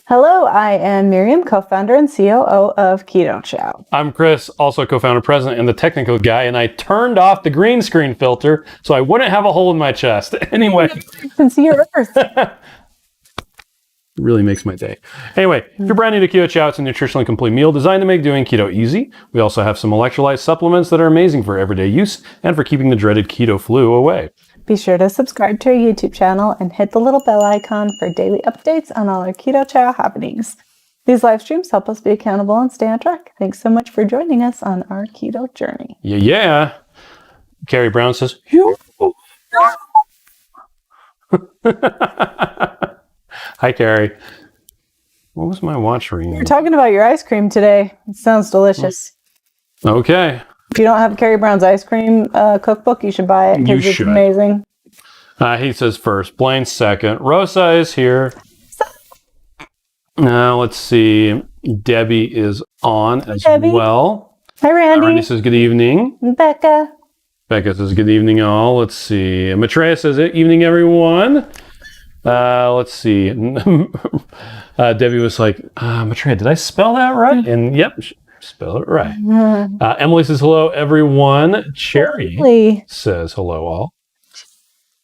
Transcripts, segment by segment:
Hello, I am Miriam, co-founder and COO of Keto Chow. I'm Chris, also co-founder, president, and the technical guy, and I turned off the green screen filter so I wouldn't have a hole in my chest. Anyway. You can see your earth. Really makes my day. Anyway, if you're brand new to Keto Chow, it's a nutritionally complete meal designed to make doing keto easy. We also have some electrolyte supplements that are amazing for everyday use and for keeping the dreaded keto flu away. Be sure to subscribe to our YouTube channel and hit the little bell icon for daily updates on all our Keto Chow happenings. These live streams help us be accountable and stay on track. Thanks so much for joining us on our keto journey. Yeah. Carrie Brown says, Hi, Carrie. What was my watch reading? We're talking about your ice cream today. It sounds delicious. Okay. If you don't have Carrie Brown's ice cream cookbook, you should buy it because it's amazing. He says first, Blaine second. Rosa is here. Now let's see. Debbie is on as well. Hi, Randy. Randy says good evening. Becca. Becca says good evening all. Let's see. Maitreya says evening everyone. Let's see. Debbie was like, Maitreya, did I spell that right? And yep. Spell it right. Emily says hello, everyone. Cherry says hello, all.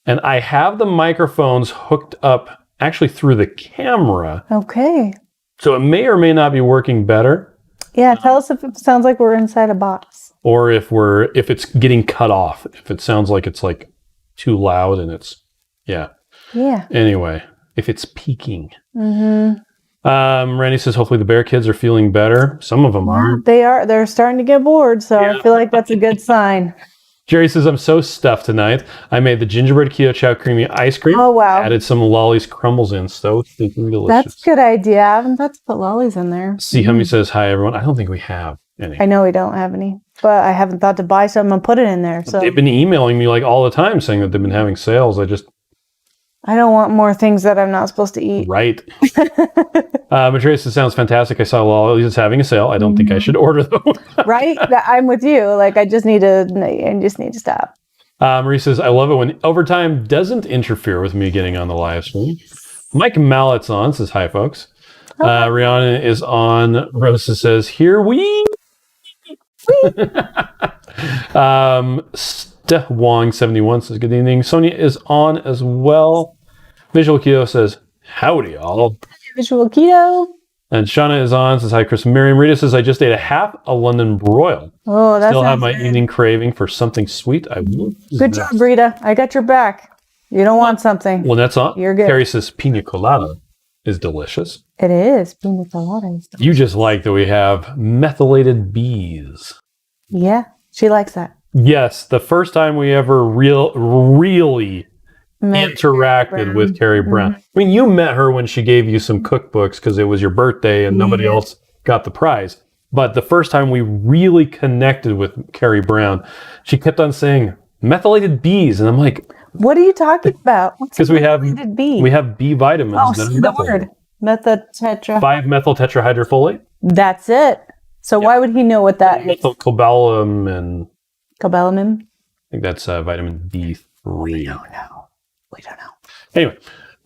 And I have the microphones hooked up actually through the camera. Okay. So it may or may not be working better. Yeah, tell us if it sounds like we're inside a box. Or if it's getting cut off. If it sounds like it's like too loud and it's, yeah. Yeah. Anyway, if it's peaking. Randy says, hopefully the bear kids are feeling better. Some of them are. They are. They're starting to get bored, so I feel like that's a good sign. Jerry says, I'm so stuffed tonight. I made the gingerbread Keto Chow creamy ice cream. Oh, wow. Added some Lolly's crumbles in. So stinking delicious. That's a good idea. I haven't thought to put lollies in there. See, Hummy says, hi, everyone. I don't think we have any. I know we don't have any, but I haven't thought to buy some and put it in there. So they've been emailing me like all the time saying that they've been having sales. I don't want more things that I'm not supposed to eat. Right. Maitreya says, sounds fantastic. I saw Lolly's having a sale. I don't think I should order them. Right? I'm with you. Like, I just need to stop. Marie says, I love it when overtime doesn't interfere with me getting on the live stream. Mike Mallett's on, says, hi, folks. Rihanna is on. Rosa says, here we. Steph Wong 71 says, good evening. Sonia is on as well. Visual Keto says, howdy, all. Visual Keto. And Shauna is on, says, hi, Chris and Miriam. Rita says, I just ate a London broil. Oh, that's Still have my evening craving for something sweet. I will. Good job, Rita. I got your back. You don't want something. Well, that's all. You're good. Carrie says, pina colada is delicious. It is. Pina colada is delicious. You just like that we have methylated bees. Yeah, she likes that. Yes, the first time we ever really interacted with Carrie Brown. I mean, you met her when she gave you some cookbooks because it was your birthday and nobody else got the prize. But the first time we really connected with Carrie Brown, she kept on saying methylated bees, and I'm like, what are you talking about? Because we have B vitamins. Oh, see the word. 5-methyl tetrahydrofolate. That's it. So why would he know what that is? Methylcobalamin and cobalamin. I think that's vitamin D3. We don't know. Anyway,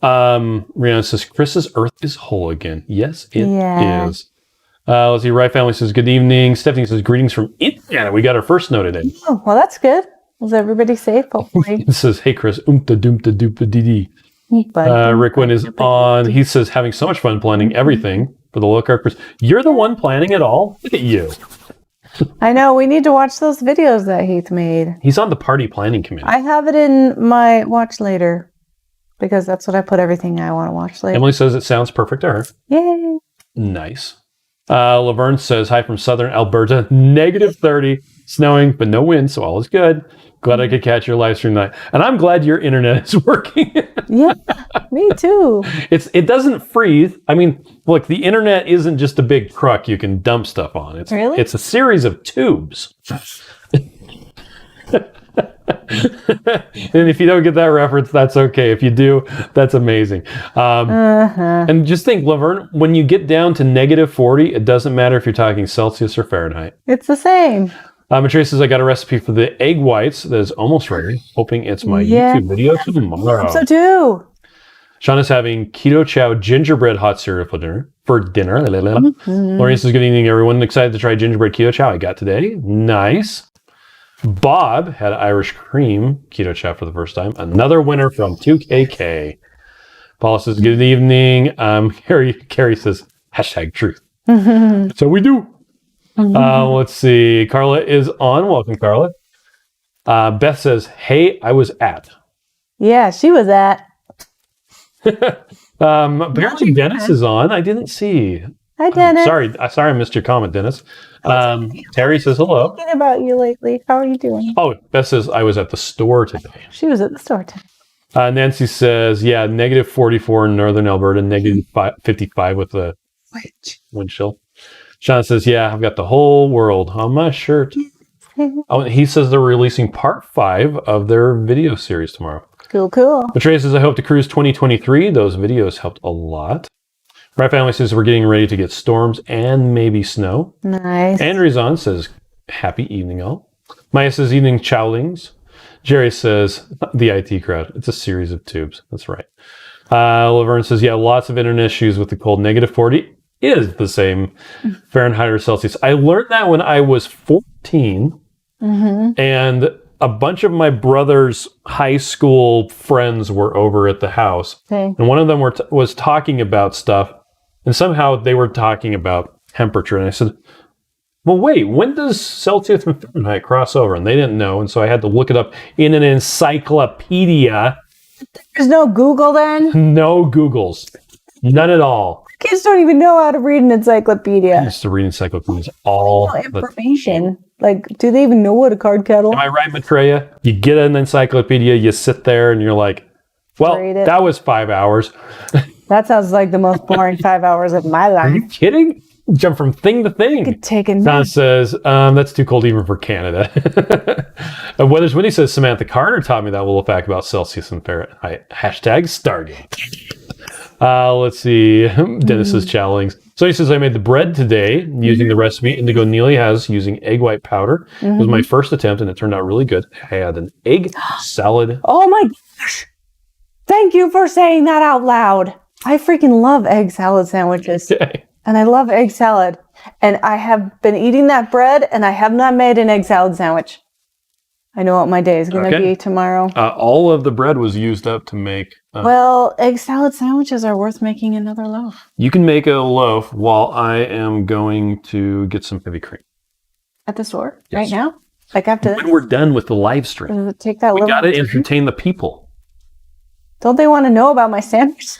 Rihanna says, Chris's earth is whole again. Yes, it is. Let's see. Right Family says, good evening. Stephanie says, greetings from Indiana. We got our first note today. Oh, well, that's good. Was everybody safe, hopefully? It says, hey, Chris. Oompa doompa doopa dee dee. Rick Wynn is on. He says, having so much fun planning everything for the low carb Chris. You're the one planning it all? Look at you. I know. We need to watch those videos that Heath made. He's on the party planning committee. I have it in my watch later because that's what I put everything I want to watch later. Emily says it sounds perfect to her. Yay. Nice. Laverne says, hi from southern Alberta. -30, snowing, but no wind, so all is good. Glad I could catch your live stream tonight. And I'm glad your internet is working. Yeah, me too. It doesn't freeze. I mean, look, the internet isn't just a big truck you can dump stuff on. It's a series of tubes. And if you don't get that reference, that's okay. If you do, that's amazing. And just think, Laverne, when you get down to -40, it doesn't matter if you're talking Celsius or Fahrenheit. It's the same. Maitreya says, I got a recipe for the egg whites that is almost ready. Hoping it's my YouTube video tomorrow. So too. Sean is having Keto Chow gingerbread hot cereal for dinner. Mm-hmm. Lawrence says, good evening, everyone. Excited to try gingerbread Keto Chow I got today. Nice. Bob had Irish cream Keto Chow for the first time. Another winner from 2KK. Paula says, good evening. Carrie says, #truth. So we do. Let's see. Carla is on. Welcome, Carla. Beth says, hey, I was at. Yeah, she was at. Apparently Dennis is on. I didn't see. Hi, Dennis. Sorry, I missed your comment, Dennis. Terry says hello. Thinking about you lately. How are you doing? Oh, Beth says I was at the store today. She was at the store today. Nancy says, yeah, -44 in northern Alberta, -55 with the wind chill. Sean says, yeah, I've got the whole world on my shirt. Oh, and he says they're releasing part 5 of their video series tomorrow. Cool. Matreya says, I hope to cruise 2023. Those videos helped a lot. My family says we're getting ready to get storms and maybe snow. Nice. Andrew's says, happy evening all. Maya says, evening chowlings. Jerry says, the IT crowd. It's a series of tubes. That's right. Laverne says, yeah, lots of internet issues with the cold. -40 is the same Fahrenheit or Celsius. I learned that when I was 14. And a bunch of my brother's high school friends were over at the house. Okay. And one of them was talking about stuff. And somehow they were talking about temperature. And I said, well, wait, when does Celsius and Fahrenheit cross over? And they didn't know. And so I had to look it up in an encyclopedia. There's no Google then? No Googles. None at all. Kids don't even know how to read an I encyclopedia. used to read encyclopedias all the Information. Like, do they even know what a card catalog? Am I right, Matreya? You get an encyclopedia, you sit there, and you're like, well, Read it. that was 5 hours. That sounds like the most boring 5 hours of my Are you life. kidding? Jump from thing to thing. Could take a Don nap. says, that's too cold even for Canada. Weathers Winnie says, Samantha Carter taught me that little fact about Celsius and Fahrenheit. #Stargate. Let's see. Dennis says, chowlings. So he says, I made the bread today using the recipe Indigo Neely has using egg white powder. It was my first attempt and it turned out really good. I had an egg salad. Oh my gosh. Thank you for saying that out loud. I freaking love egg salad sandwiches. Okay. And I love egg salad. And I have been eating that bread and I have not made an egg salad sandwich. I know what my day is going to be tomorrow. All of the bread was used up to make... well, egg salad sandwiches are worth making another loaf. You can make a loaf while I am going to get some heavy cream. At the store? Yes. Right now? Like after When we're done with the live stream. Does it take that We little... got to entertain the people. Don't they want to know about my sandwich?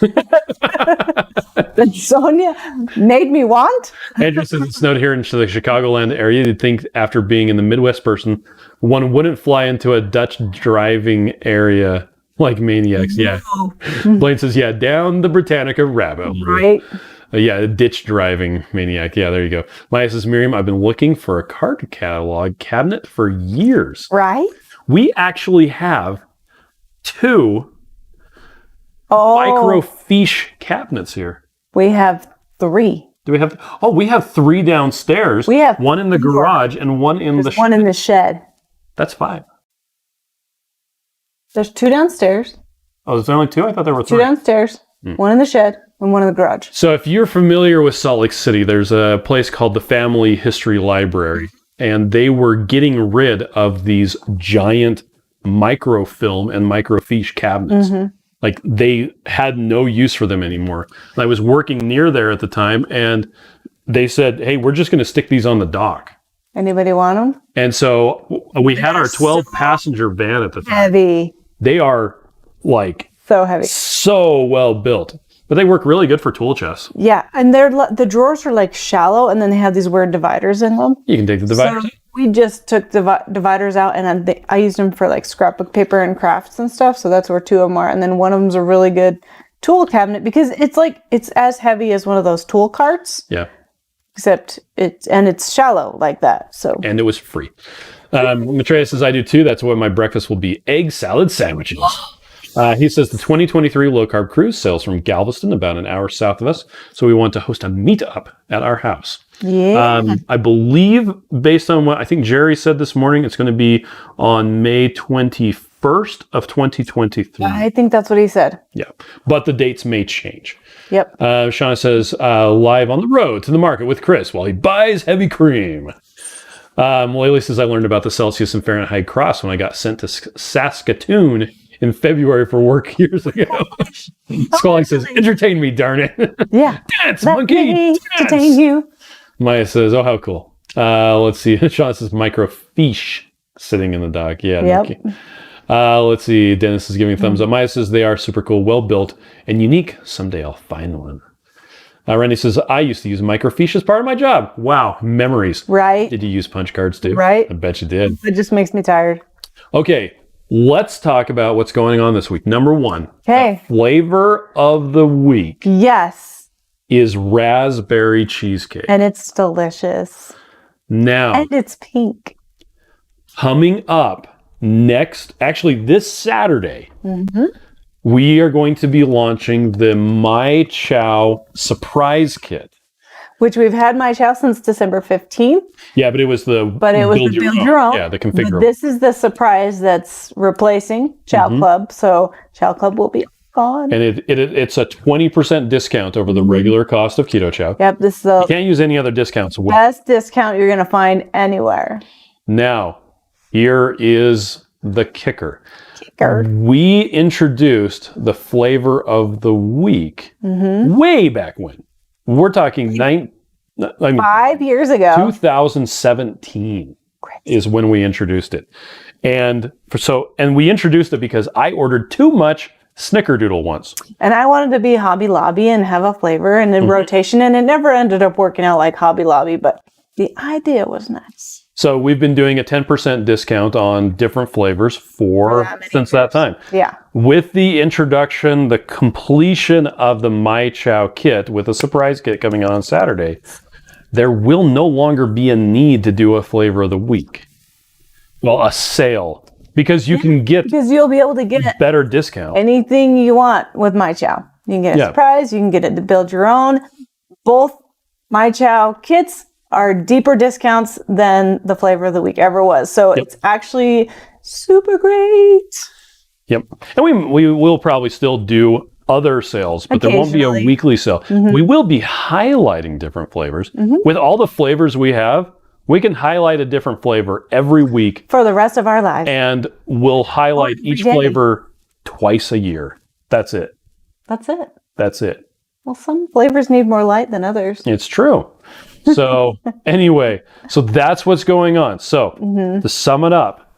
That Sonia made me want? Andrew says it snowed here in the Chicagoland area. You'd think after being in the Midwest person, one wouldn't fly into a Dutch driving area like maniacs. Yeah. Blaine says, yeah, down the Britannica rabbit. Right. Yeah, a ditch driving maniac. Yeah, there you go. Maya says, Miriam, I've been looking for a card catalog cabinet for years. Right? We actually have 2 microfiche cabinets here. We have 3. Do we have? Oh, we have 3 downstairs. We have one in the garage and one in the one in the shed. That's 5. There's 2 downstairs. Oh, there's only 2? I thought there were 3. 2 downstairs, one in the shed, and one in the garage. So if you're familiar with Salt Lake City, there's a place called the Family History Library, and they were getting rid of these giant microfilm and microfiche cabinets. Like they had no use for them anymore. And I was working near there at the time, and they said, hey, we're just going to stick these on the dock. Anybody want them? And so we had our 12-passenger van at the time. Heavy. They are like So heavy. so well built, but they work really good for tool chests. Yeah, and the drawers are like shallow, and then they have these weird dividers in them. You can take the dividers. So we just took dividers out, and I used them for like scrapbook paper and crafts and stuff. So that's where 2 of them are, and then one of them's a really good tool cabinet because it's as heavy as one of those tool carts. Yeah. Except it's shallow like that. So And it was free. Matreya says, I do too. That's what my breakfast will be. Egg salad sandwiches. He says the 2023 low carb cruise sails from Galveston, about an hour south of us. So we want to host a meetup at our house. yeah, I believe based on what I think Jerry said this morning, it's going to be on May 21st. 1st of 2023. I think that's what he said. Yeah, but the dates may change. Yep. Shauna says, live on the road to the market with Chris while he buys heavy cream. Laylee says, I learned about the Celsius and Fahrenheit cross when I got sent to Saskatoon in February for work years ago. Squally says, entertain me, darn it. Yeah. Dance, Let monkey, me dance. entertain you. Maya says, oh, how cool. Let's see. Shauna says, microfiche sitting in the dock. Yeah. Yep. Let's see. Dennis is giving a thumbs up. Maya says, they are super cool, well built, and unique. Someday I'll find one. Randy says, I used to use microfiche as part of my job. Wow. Memories. Right. Did you use punch cards too? Right. I bet you did. It just makes me tired. Okay. Let's talk about what's going on this week. Number one. Okay. Flavor of the week Yes. is raspberry cheesecake. And it's delicious. Now, And it's pink. coming up actually this Saturday, we are going to be launching the myCHOW surprise kit. Which we've had myCHOW since December 15th. Yeah, but it was the Build Your Own. Yeah, the configurable. This is the surprise that's replacing Chow Club. So Chow Club will be gone. And it's a 20% discount over the regular cost of Keto Chow. Yep, this is the You can't use any other discounts. best discount you're going to find anywhere. Now, here is the kicker. Kicker. We introduced the flavor of the week way back when. We're talking 5 years ago. 2017 is when we introduced it. And we introduced it because I ordered too much Snickerdoodle once. And I wanted to be Hobby Lobby and have a flavor and in rotation. And it never ended up working out like Hobby Lobby, but the idea was nice. So we've been doing a 10% discount on different flavors since that time. Yeah. With the introduction, the completion of the myCHOW kit with a surprise kit coming on Saturday, there will no longer be a need to do a flavor of the week. Well, a sale. Because you can get Because you'll be able to get better discount. anything you want with myCHOW. You can get a surprise. You can get it to build your own. Both myCHOW kits are deeper discounts than the flavor of the week ever was. So it's actually super great. Yep. And we will probably still do other sales, but there won't be a weekly sale. We will be highlighting different flavors. With all the flavors we have, we can highlight a different flavor every week. For the rest of our lives. And we'll highlight each flavor twice a year. That's it. That's it. That's it. Well, some flavors need more light than others. It's true. So anyway, so that's what's going on. So to sum it up,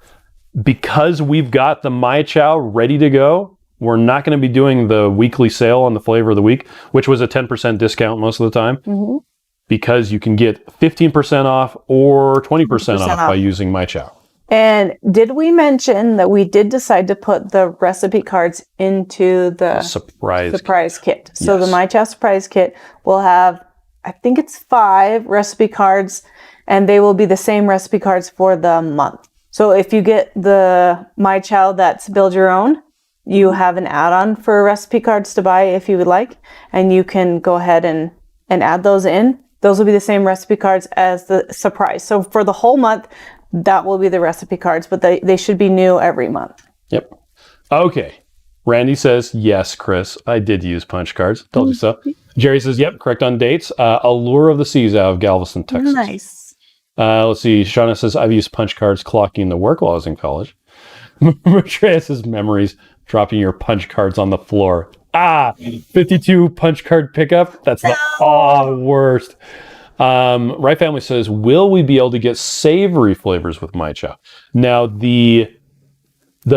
because we've got the myCHOW ready to go, we're not going to be doing the weekly sale on the flavor of the week, which was a 10% discount most of the time, because you can get 15% off or 20% off by using myCHOW. And did we mention that we did decide to put the recipe cards into the surprise kit? So the myCHOW surprise kit will have, I think it's 5 recipe cards, and they will be the same recipe cards for the month. So if you get the myCHOW that's Build Your Own, you have an add-on for recipe cards to buy if you would like, and you can go ahead and add those in. Those will be the same recipe cards as the surprise. So for the whole month, that will be the recipe cards, but they should be new every month. Yep. Okay. Randy says, yes, Chris, I did use punch cards. Told you so. Jerry says, yep, correct on dates. Allure of the Seas out of Galveston, Texas. Nice. Let's see. Shauna says, I've used punch cards clocking the work while I was in college. Matreya says, memories, dropping your punch cards on the floor. 52 punch card pickup? That's the worst. Right Family says, will we be able to get savory flavors with myCHOW? Now, the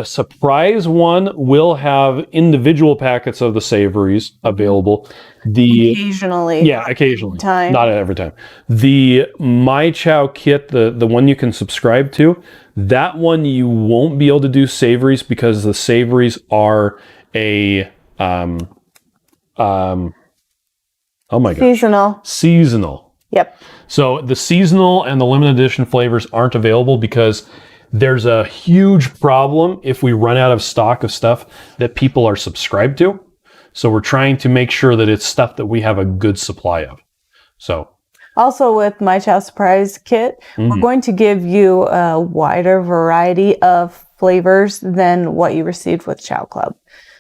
surprise one will have individual packets of the savories available. Occasionally. Yeah, occasionally. Not every time. The myCHOW kit, the one you can subscribe to, that one you won't be able to do savories because the savories are a oh my gosh. Seasonal. Yep. So the seasonal and the limited edition flavors aren't available because there's a huge problem if we run out of stock of stuff that people are subscribed to. So we're trying to make sure that it's stuff that we have a good supply of. So also with myCHOW Surprise Kit, we're going to give you a wider variety of flavors than what you received with Chow Club.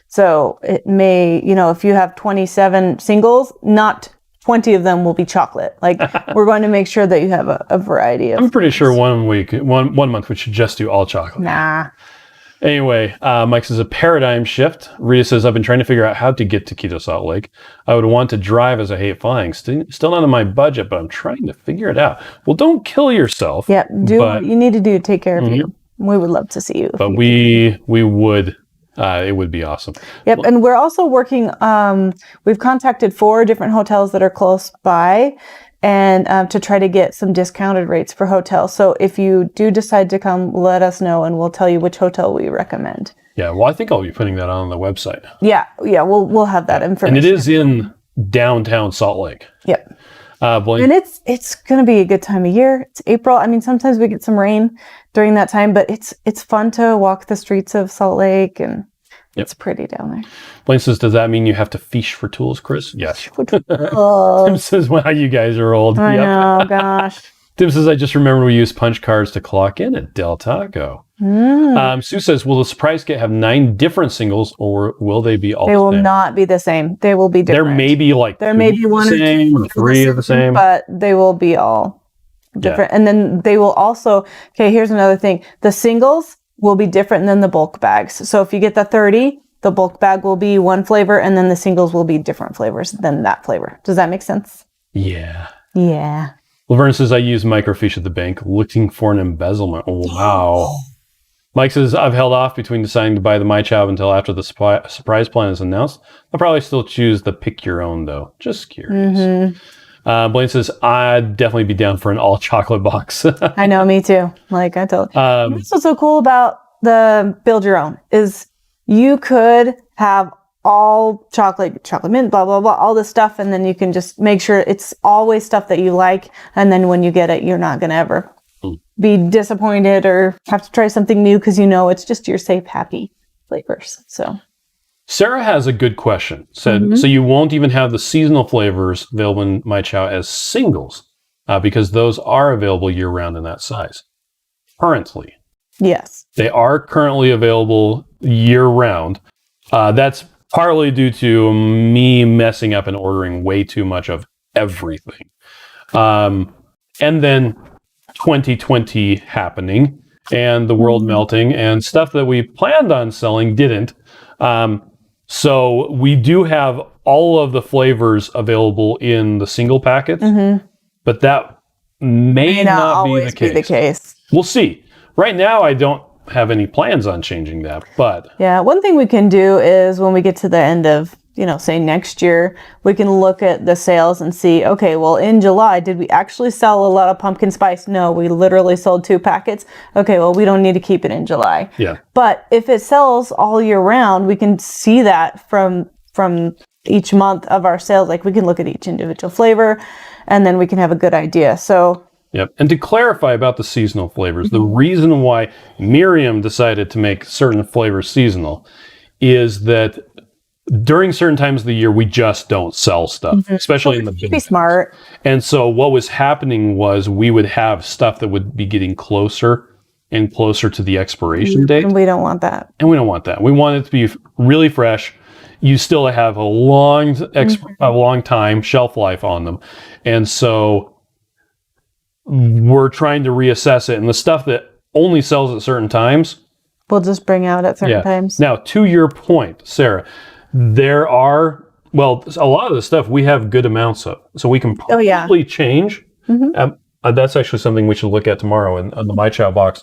So it may, if you have 27 singles, not 20 of them will be chocolate. Like we're going to make sure that you have a variety of. I'm pretty sure one month we should just do all chocolate. Nah. Anyway, Mike says a paradigm shift. Rita says, I've been trying to figure out how to get to Keto Salt Lake. I would want to drive as I hate flying. Still not in my budget, but I'm trying to figure it out. Well, don't kill yourself. Yeah, do what you need to do. Take care of you. We would love to see you. But we would. It would be awesome. Yep, and we're also working. We've contacted 4 different hotels that are close by, and to try to get some discounted rates for hotels. So if you do decide to come, let us know, and we'll tell you which hotel we recommend. Yeah, well, I think I'll be putting that on the website. Yeah, we'll have that information. And it is in downtown Salt Lake. Yep. Blaine? And it's going to be a good time of year. It's April. I mean, sometimes we get some rain during that time, but it's fun to walk the streets of Salt Lake, and it's pretty down there. Blaine says, does that mean you have to fish for tools, Chris? Yes. Oh. Tim says, wow, you guys are old. I know, gosh. Tim says, I just remember we used punch cards to clock in at Del Taco. Sue says, will the surprise kit have 9 different singles, or will they be all the same? They will not be the same. They will be different. There may be there may be one or same, or 3 of the same. But they will be all different. Yeah. And then they will also, here's another thing. The singles will be different than the bulk bags. So if you get the 30, the bulk bag will be one flavor, and then the singles will be different flavors than that flavor. Does that make sense? Yeah. Yeah. Laverne says, I use microfiche at the bank looking for an embezzlement. Oh, wow. Mike says, I've held off between deciding to buy the myCHOW until after the surprise plan is announced. I'll probably still choose the pick your own, though. Just curious. Blaine says, I'd definitely be down for an all chocolate box. I know, me too. Like I told you. That's what's so cool about the build your own is you could have all chocolate mint, blah, blah, blah, all this stuff. And then you can just make sure it's always stuff that you like. And then when you get it, you're not going to ever be disappointed or have to try something new because it's just your safe, happy flavors. So Sarah has a good question. Said, so you won't even have the seasonal flavors available in myCHOW as singles because those are available year-round in that size. Currently. Yes. They are currently available year-round. That's partly due to me messing up and ordering way too much of everything. And then 2020 happening and the world melting and stuff that we planned on selling didn't. So we do have all of the flavors available in the single packets, but that may not be the case. We'll see. Right now, I don't have any plans on changing that, but one thing we can do is when we get to the end of say next year, we can look at the sales and see, okay, well, in July, did we actually sell a lot of pumpkin spice? No, we literally sold 2 packets. Okay, well, we don't need to keep it in July. Yeah. But if it sells all year round, we can see that from each month of our sales. Like we can look at each individual flavor and then we can have a good idea. So yep. And to clarify about the seasonal flavors, the reason why Miriam decided to make certain flavors seasonal is that during certain times of the year, we just don't sell stuff, especially in the big. Be smart. And so what was happening was we would have stuff that would be getting closer and closer to the expiration date. And we don't want that. And we don't want that. We want it to be really fresh. You still have a long time shelf life on them. And so we're trying to reassess it. And the stuff that only sells at certain times, we'll just bring out at certain times. Now, to your point, Sarah, there are, a lot of the stuff we have good amounts of. So we can probably change. That's actually something we should look at tomorrow on the myCHOW box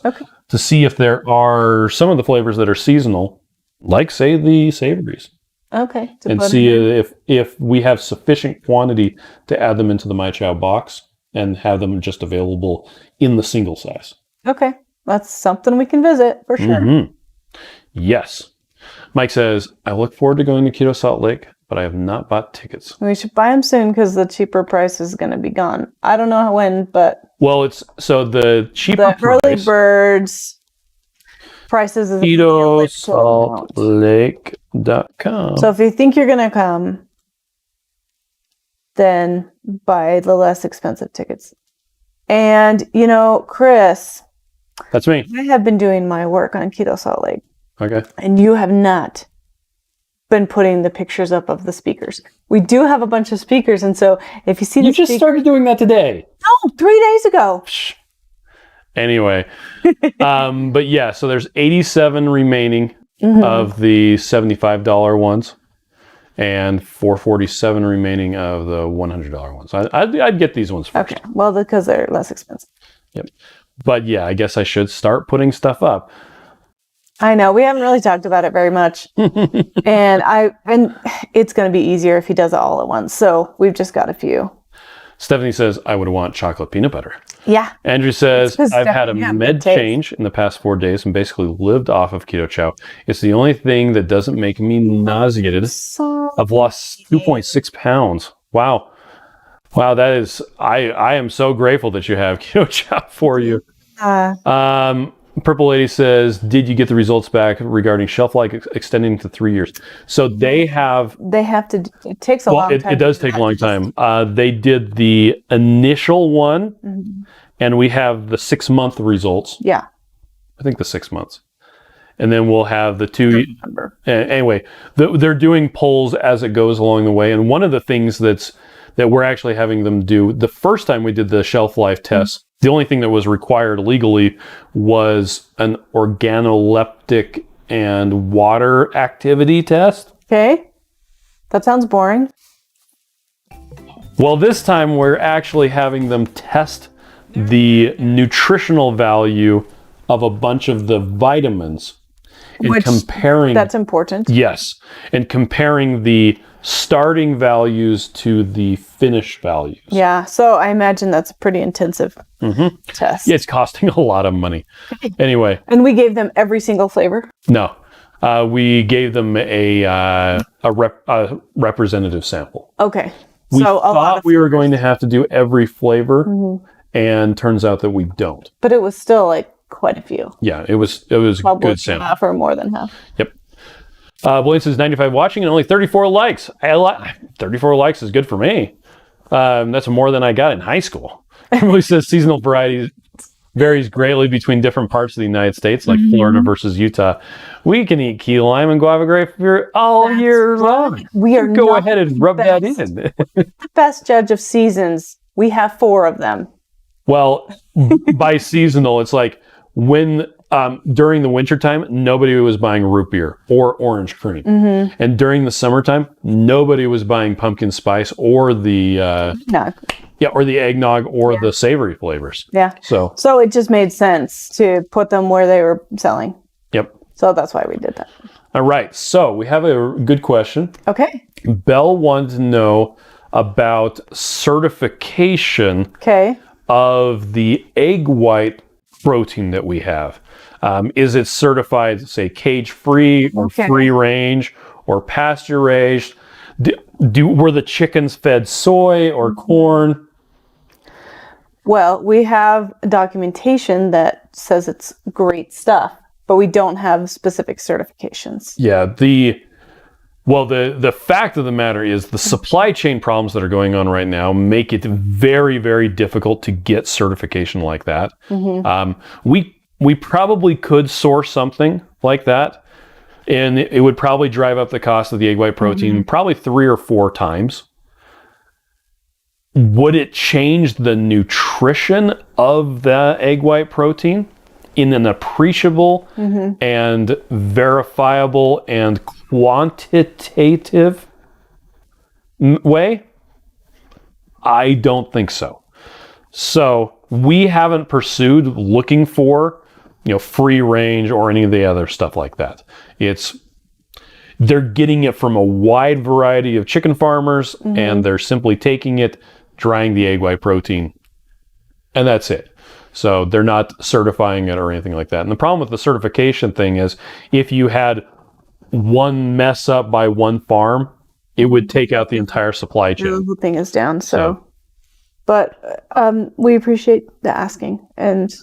to see if there are some of the flavors that are seasonal, like, say, the savories. Okay. And see if we have sufficient quantity to add them into the myCHOW box and have them just available in the single size. Okay. That's something we can visit for sure. Yes. Mike says, I look forward to going to Keto Salt Lake, but I have not bought tickets. We should buy them soon because the cheaper price is going to be gone. I don't know when, but... Well, it's... So the cheaper price... early birds prices is... KetoSaltLake.com. So if you think you're going to come, then buy the less expensive tickets. And, Chris, That's me. I have been doing my work on Keto Salt Lake, Okay. and you have not been putting the pictures up of the speakers. We do have a bunch of speakers, and so if you see You just started doing that today. No, 3 days ago. Anyway, but yeah, so there's 87 remaining of the $75 ones, and 447 remaining of the $100 ones. I'd get these ones first. Okay, well, because they're less expensive. Yep. But yeah, I guess I should start putting stuff up. I know we haven't really talked about it very much, and it's going to be easier if he does it all at once. So we've just got a few. Stephanie says, I would want chocolate peanut butter. Yeah. Andrew says, I've had a Stephanie, med change in the past 4 days and basically lived off of Keto Chow. It's the only thing that doesn't make me nauseated. I've lost 2.6 pounds. Wow. Wow, that is, I am so grateful that you have Keto Chow for you. Purple Lady says, did you get the results back regarding shelf life extending to 3 years? So they have to, it takes a long time. It does take a long time. They did the initial one, and we have the 6-month results. Yeah. I think the 6 months. And then we'll have the 2. Anyway, they're doing polls as it goes along the way. And one of the things that we're actually having them do, the first time we did the shelf life test, the only thing that was required legally was an organoleptic and water activity test. Okay. That sounds boring. Well, this time we're actually having them test the nutritional value of a bunch of the vitamins and comparing. That's important. Yes. And comparing the starting values to the finished values. Yeah, so I imagine that's a pretty intensive test. Yeah, it's costing a lot of money. Anyway. And we gave them every single flavor? No. We gave them a representative sample. Okay. We thought we were going to have to do every flavor, and turns out that we don't. But it was still like quite a few. Yeah, it was a good sample. Half or more than half. Yep. Blaine says 95 watching and only 34 likes. 34 likes is good for me. That's more than I got in high school. Emily says seasonal variety varies greatly between different parts of the United States, like Florida versus Utah. We can eat key lime and guava grape all year long. We are go ahead and rub that in. The best judge of seasons. We have 4 of them. Well, by seasonal, it's like when during the wintertime, nobody was buying root beer or orange cream. And during the summertime, nobody was buying pumpkin spice or the or the eggnog or the savory flavors. Yeah. So it just made sense to put them where they were selling. Yep. So that's why we did that. All right. So we have a good question. Okay. Belle wanted to know about certification of the egg white protein that we have. Is it certified, say, cage-free or free-range or pasture-raised? Were the chickens fed soy or corn? Well, we have documentation that says it's great stuff, but we don't have specific certifications. Yeah, the fact of the matter is the supply chain problems that are going on right now make it very, very difficult to get certification like that. We probably could source something like that, and it would probably drive up the cost of the egg white protein probably 3 or 4 times. Would it change the nutrition of the egg white protein in an appreciable and verifiable and quantitative way? I don't think so. So we haven't pursued looking for, free range or any of the other stuff like that. They're getting it from a wide variety of chicken farmers, and they're simply taking it, drying the egg white protein, and that's it. So they're not certifying it or anything like that. And the problem with the certification thing is if you had one mess up by one farm, it would take out the entire supply chain. The whole thing is down. But we appreciate the asking, and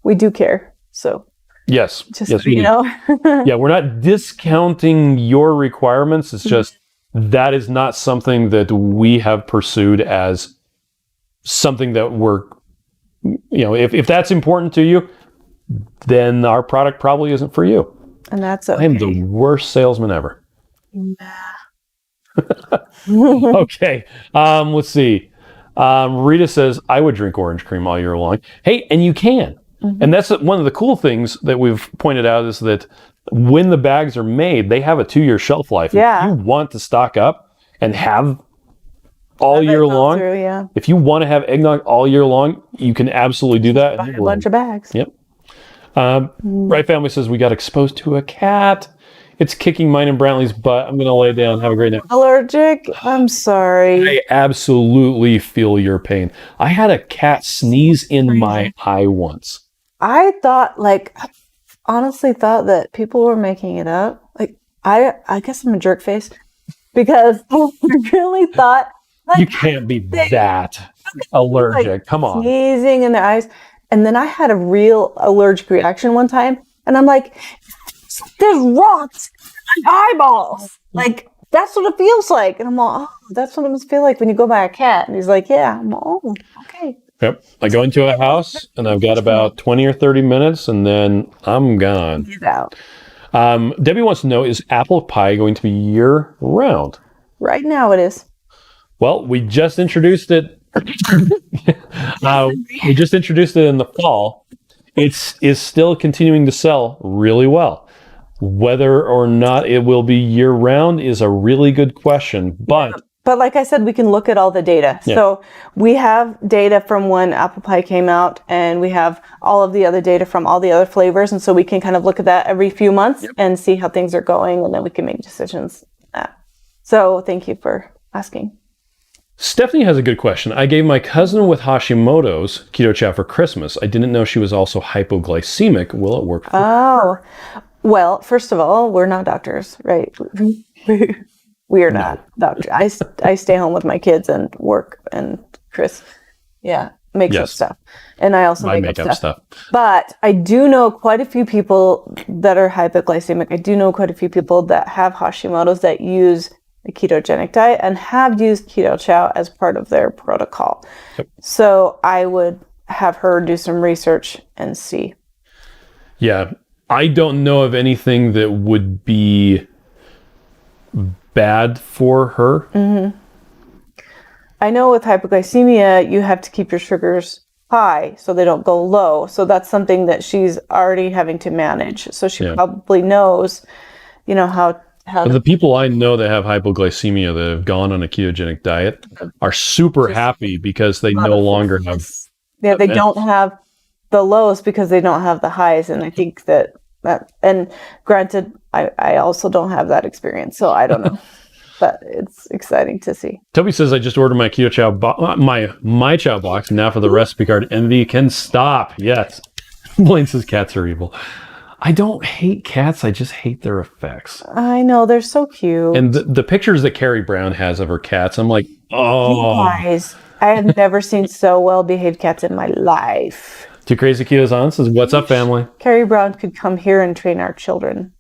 we do care. So yes, just we do. Yeah, we're not discounting your requirements. It's just that is not something that we have pursued as something that we're, if that's important to you, then our product probably isn't for you. And that's okay. I am the worst salesman ever. Okay. Let's see. Rita says, I would drink orange cream all year long. Hey, and you can. And that's one of the cool things that we've pointed out is that when the bags are made, they have a 2-year shelf life. Yeah. If you want to stock up and have all year long, if you want to have eggnog all year long, you can absolutely do that. Buy a bunch of bags. Yep. Right Family says, we got exposed to a cat. It's kicking mine and Brantley's butt. I'm going to lay down. Have a great night. Allergic? I'm sorry. I absolutely feel your pain. I had a cat sneeze in my eye once. I honestly thought that people were making it up. Like, I guess I'm a jerk face because I really thought, like, you can't be that allergic. Like, come on. Sneezing in their eyes. And then I had a real allergic reaction one time. And I'm like, there's rocks in my eyeballs. Like, that's what it feels like. And I'm like, oh, that's what it must feel like when you go by a cat. And he's like, yeah. I'm like, oh, okay. Yep. I go into a house and I've got about 20 or 30 minutes and then I'm gone. He's out. Debbie wants to know, is apple pie going to be year round? Right now it is. Well, we just introduced it. We just introduced it in the fall. It is still continuing to sell really well. Whether or not it will be year round is a really good question. But like I said, we can look at all the data. Yeah. So we have data from when apple pie came out, and we have all of the other data from all the other flavors. And so we can kind of look at that every few months and see how things are going, and then we can make decisions. So thank you for asking. Stephanie has a good question. I gave my cousin with Hashimoto's Keto Chow for Christmas. I didn't know she was also hypoglycemic. Will it work for her? Well, first of all, we're not doctors, right? We are not doctors. I stay home with my kids and work, and Chris, makes up stuff. And I also make up stuff. But I do know quite a few people that are hypoglycemic. I do know quite a few people that have Hashimoto's that use a ketogenic diet and have used Keto Chow as part of their protocol. Yep. So I would have her do some research and see. Yeah. I don't know of anything that would be bad for her. Mm-hmm. I know with hypoglycemia, you have to keep your sugars high so they don't go low. So that's something that she's already having to manage. So she probably knows, how the people I know that have hypoglycemia that have gone on a ketogenic diet are super happy because they no longer have. Yeah, they don't have the lows because they don't have the highs. And I think that and granted, I also don't have that experience, so I don't know. But it's exciting to see. Toby says, I just ordered my Keto Chow, my myCHOW box. Now for the recipe card, envy can stop. Yes. Blaine says cats are evil. I don't hate cats. I just hate their effects. I know. They're so cute. And the pictures that Carrie Brown has of her cats, I'm like, oh. Guys, I have never seen so well-behaved cats in my life. Two Crazy Ketos On says, what's up, family? Carrie Brown could come here and train our children.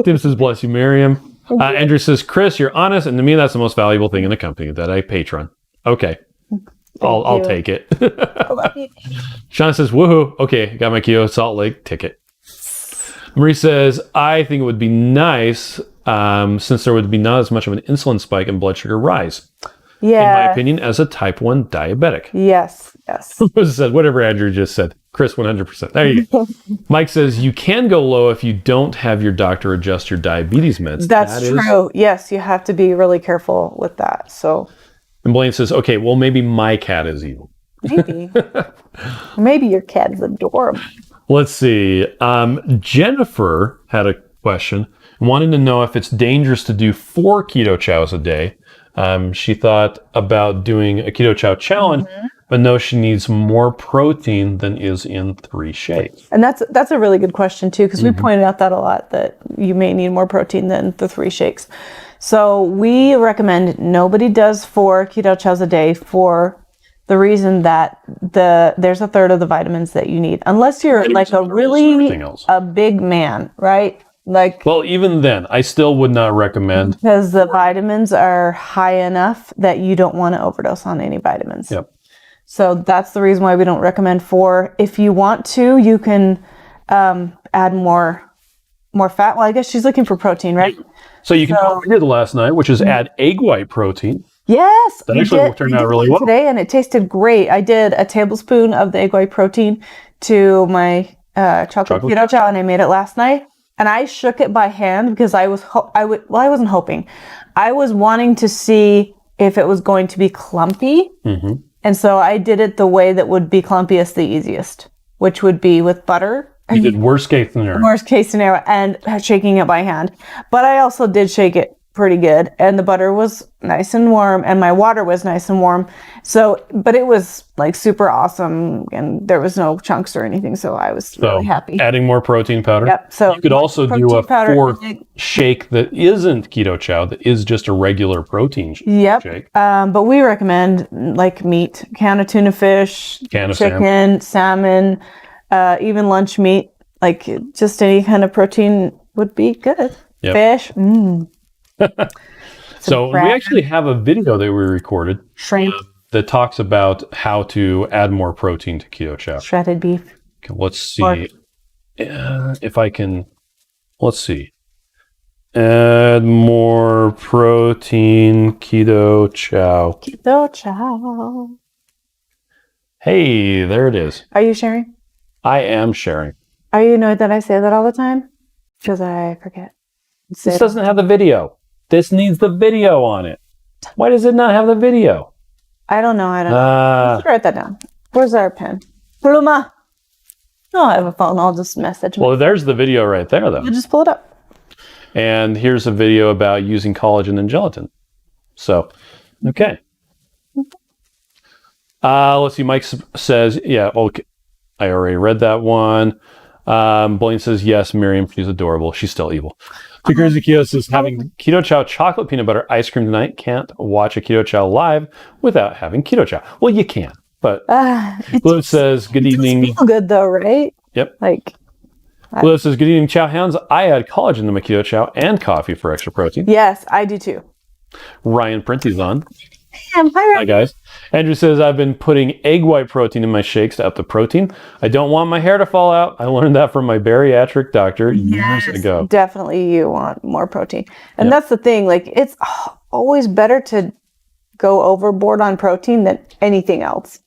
Tim says, bless you, Miriam. Andrew says, Chris, you're honest, and to me, that's the most valuable thing in the company, that I patron. Okay. I'll take it. I love you. Shauna says, woohoo. Okay, got my Keto Salt Lake ticket. Marie says, I think it would be nice since there would be not as much of an insulin spike and blood sugar rise. Yeah. In my opinion, as a type 1 diabetic. Yes. Said whatever Andrew just said. Chris, 100%. There you go. Mike says, you can go low if you don't have your doctor adjust your diabetes meds. That's true. Yes, you have to be really careful with that. So. And Blaine says, okay, well, maybe my cat is evil. Maybe. Maybe your cat is adorable. Let's see. Jennifer had a question, wanting to know if it's dangerous to do 4 Keto Chows a day. She thought about doing a Keto Chow challenge, but knows she needs more protein than is in 3 shakes. And that's a really good question too, because we pointed out that a lot, that you may need more protein than the 3 shakes. So we recommend nobody does 4 Keto Chows a day for the reason that there's a third of the vitamins that you need, unless you're like a big man, right? Well, even then, I still would not recommend. Because the vitamins are high enough that you don't want to overdose on any vitamins. Yep. So that's the reason why we don't recommend 4. If you want to, you can add more fat. Well, I guess she's looking for protein, right? So you can do what we did last night, which is add egg white protein. Yes. That actually turned out really well today, and it tasted great. I did a tablespoon of the egg white protein to my chocolate keto chow, and I made it last night. And I shook it by hand because I wasn't hoping. I was wanting to see if it was going to be clumpy. Mm-hmm. And so I did it the way that would be clumpiest the easiest, which would be with butter. You did worst case scenario. Worst case scenario, and shaking it by hand. But I also did shake it pretty good, and the butter was nice and warm, and my water was nice and warm. So, but it was like super awesome, and there was no chunks or anything, so I was really happy. Adding more protein powder. Yep. So you could also do a 4th shake that isn't keto chow, that is just a regular protein shake. But we recommend like meat, can of tuna fish, chicken, salmon, even lunch meat, like just any kind of protein would be good. Yep. Fish. So we actually have a video that we recorded that talks about how to add more protein to keto chow. Shredded beef. Okay, let's see if I can. Let's see. Add more protein keto chow. Keto chow. Hey, there it is. Are you sharing? I am sharing. Are you annoyed that I say that all the time? Because I forget. This doesn't have the video. This needs the video on it. Why does it not have the video? I don't know. Let's write that down. Where's our pen? Pluma. Oh, I have a phone. I'll just message me. Well, there's the video right there, though. You just pull it up. And here's a video about using collagen and gelatin. So, okay. Let's see. Mike says, yeah, okay. I already read that one. Blaine says, yes, Miriam, she's adorable. She's still evil. Crazy Keto says, having Keto Chow chocolate peanut butter ice cream tonight. Can't watch a Keto Chow live without having Keto Chow. Well, you can, but Blue says, good evening. Feel good though, right? Yep. Like, Blue says, good evening, Chow Hounds. I add collagen to my Keto Chow and coffee for extra protein. Yes, I do too. Ryan Printy's on. Hi, guys. Andrew says, I've been putting egg white protein in my shakes to up the protein. I don't want my hair to fall out. I learned that from my bariatric doctor years ago. Definitely you want more protein. And that's the thing, like it's always better to go overboard on protein than anything else.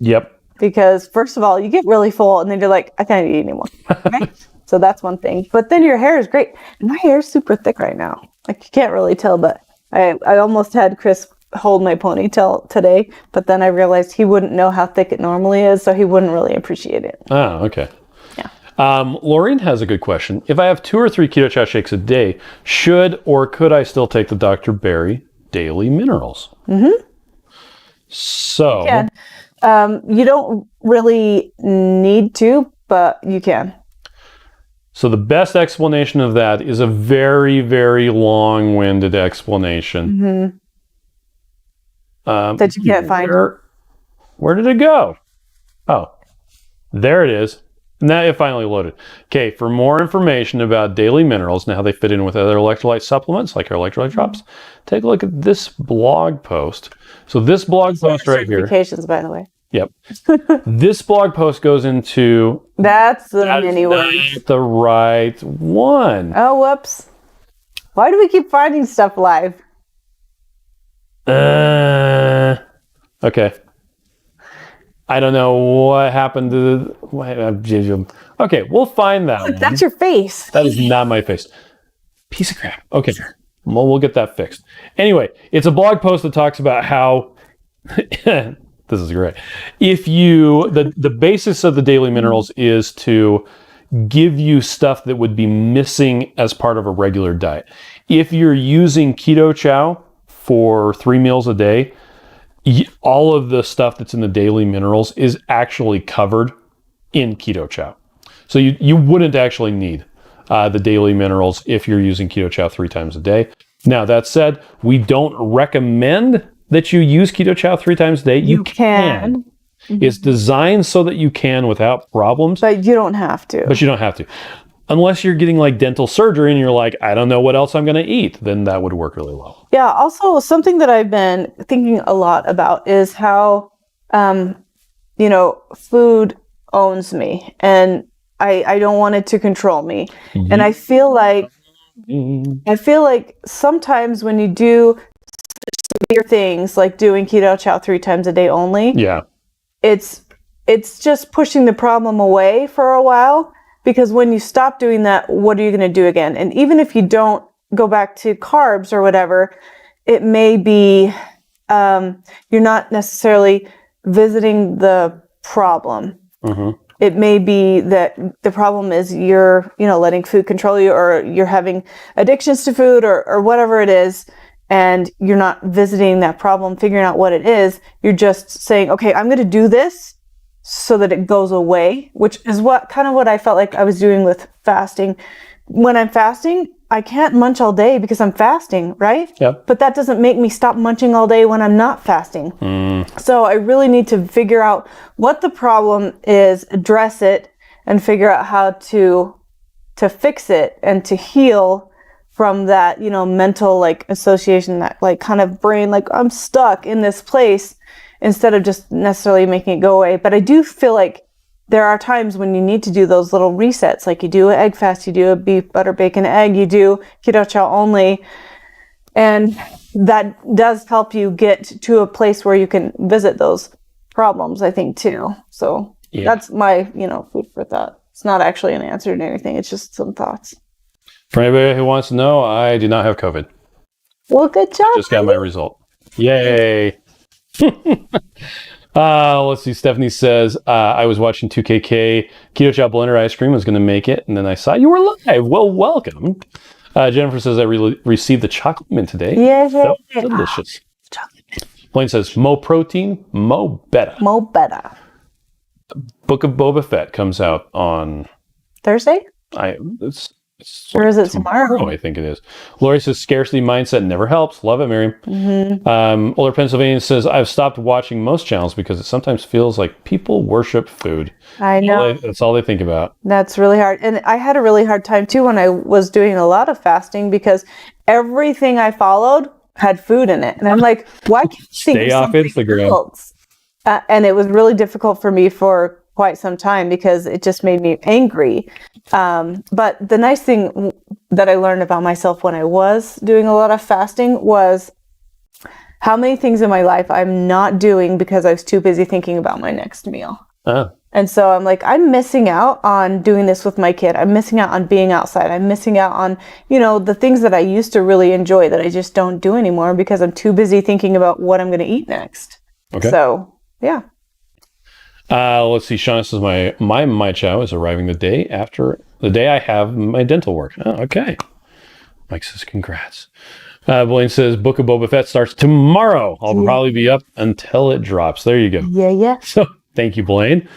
Yep. Because first of all, you get really full and then you're like, I can't eat anymore. Right? So that's one thing. But then your hair is great. And my hair is super thick right now. Like you can't really tell, but I almost had Chris hold my ponytail today, but then I realized he wouldn't know how thick it normally is, so he wouldn't really appreciate it. Oh, okay. Yeah. Laureen has a good question. If I have 2 or 3 Keto Chow shakes a day, should or could I still take the Dr. Berry Daily Minerals? Mm-hmm. So. You don't really need to, but you can. So the best explanation of that is a very, very long-winded explanation. Mm-hmm. That you can't find. Where did it go? Oh, there it is. Now it finally loaded. Okay, for more information about daily minerals and how they fit in with other electrolyte supplements, like our electrolyte drops, take a look at this blog post. So this blog post right here. Certifications, by the way. Yep. This blog post goes into... That's the mini one. Not the right one. Oh, whoops. Why do we keep finding stuff live? Okay. I don't know what happened to the... Okay, we'll find that one. That's your face. That is not my face. Piece of crap. Okay. Well, we'll get that fixed. Anyway, it's a blog post that talks about how... This is great. If you... The basis of the daily minerals is to give you stuff that would be missing as part of a regular diet. If you're using Keto Chow for 3 meals a day, all of the stuff that's in the daily minerals is actually covered in Keto Chow. So you wouldn't actually need the daily minerals if you're using Keto Chow 3 times a day. Now, that said, we don't recommend that you use Keto Chow 3 times a day. You can. Mm-hmm. It's designed so that you can without problems. But you don't have to. But you don't have to. Unless you're getting like dental surgery and you're like, I don't know what else I'm going to eat, then that would work really well. Yeah. Also, something that I've been thinking a lot about is how food owns me, and I don't want it to control me. Mhm. And I feel like sometimes when you do severe things like doing Keto Chow 3 times a day only, Yeah. it's just pushing the problem away for a while, because when you stop doing that, what are you going to do again? And even if you don't go back to carbs or whatever, it may be you're not necessarily visiting the problem. Mm-hmm. It may be that the problem is you're letting food control you, or you're having addictions to food, or whatever it is, and you're not visiting that problem, figuring out what it is. You're just saying, okay, I'm going to do this so that it goes away, which is what I felt like I was doing with fasting. When I'm fasting, I can't munch all day because I'm fasting, right? Yep. But that doesn't make me stop munching all day when I'm not fasting. So I really need to figure out what the problem is, address it, and figure out how to fix it and to heal from that, mental like association, that like kind of brain, like I'm stuck in this place, instead of just necessarily making it go away. But I do feel like there are times when you need to do those little resets, like you do an egg fast, you do a beef, butter, bacon, egg, you do Keto Chow only. And that does help you get to a place where you can visit those problems, I think, too. So that's my, food for thought. It's not actually an answer to anything. It's just some thoughts. For anybody who wants to know, I do not have COVID. Well, good job. Just got my result. Yay. Let's see. Stephanie says, I was watching 2KK. Keto Chow blender ice cream was going to make it, and then I saw you were live. Well, welcome. Jennifer says, I received the chocolate mint today. Yeah. So delicious. Blaine says, Mo protein, Mo better. Mo better. Book of Boba Fett comes out on Thursday? Or is it tomorrow? I think it is. Lori says, scarcity mindset never helps. Love it, Miriam. Mm-hmm. Older Pennsylvania says, I've stopped watching most channels because it sometimes feels like people worship food. I know. That's all they think about. That's really hard. And I had a really hard time, too, when I was doing a lot of fasting, because everything I followed had food in it. And I'm like, why can't you stay off Instagram? Else? And it was really difficult for me for quite some time because it just made me angry. But the nice thing that I learned about myself when I was doing a lot of fasting was how many things in my life I'm not doing because I was too busy thinking about my next meal. And so I'm like, I'm missing out on doing this with my kid. I'm missing out on being outside. I'm missing out on, the things that I used to really enjoy that I just don't do anymore because I'm too busy thinking about what I'm going to eat next. Okay. So, yeah. Let's see. Shauna says my myCHOW is arriving the day I have my dental work. Oh, okay. Mike says congrats. Blaine says Book of Boba Fett starts tomorrow. I'll probably be up until it drops. There you go. Yeah. So thank you, Blaine.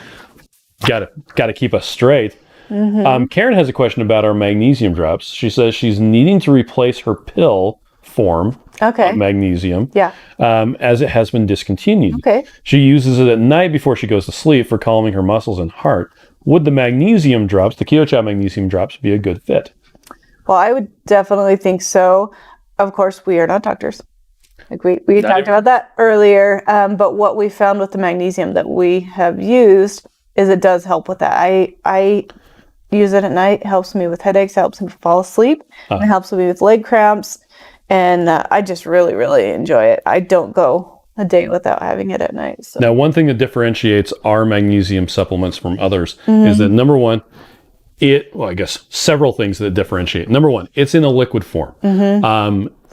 Got to keep us straight. Mm-hmm. Karen has a question about our magnesium drops. She says she's needing to replace her pill form of magnesium as it has been discontinued. Okay. She uses it at night before she goes to sleep for calming her muscles and heart. Would the magnesium drops, the Keto Chow magnesium drops, be a good fit? Well, I would definitely think so. Of course, we are not doctors. Like we talked about that earlier. But what we found with the magnesium that we have used is it does help with that. I use it at night. It helps me with headaches. It helps me fall asleep. It helps me with leg cramps. And I just really, really enjoy it. I don't go a day without having it at night. So. Now, one thing that differentiates our magnesium supplements from others is that, number one, I guess several things that differentiate. Number one, it's in a liquid form.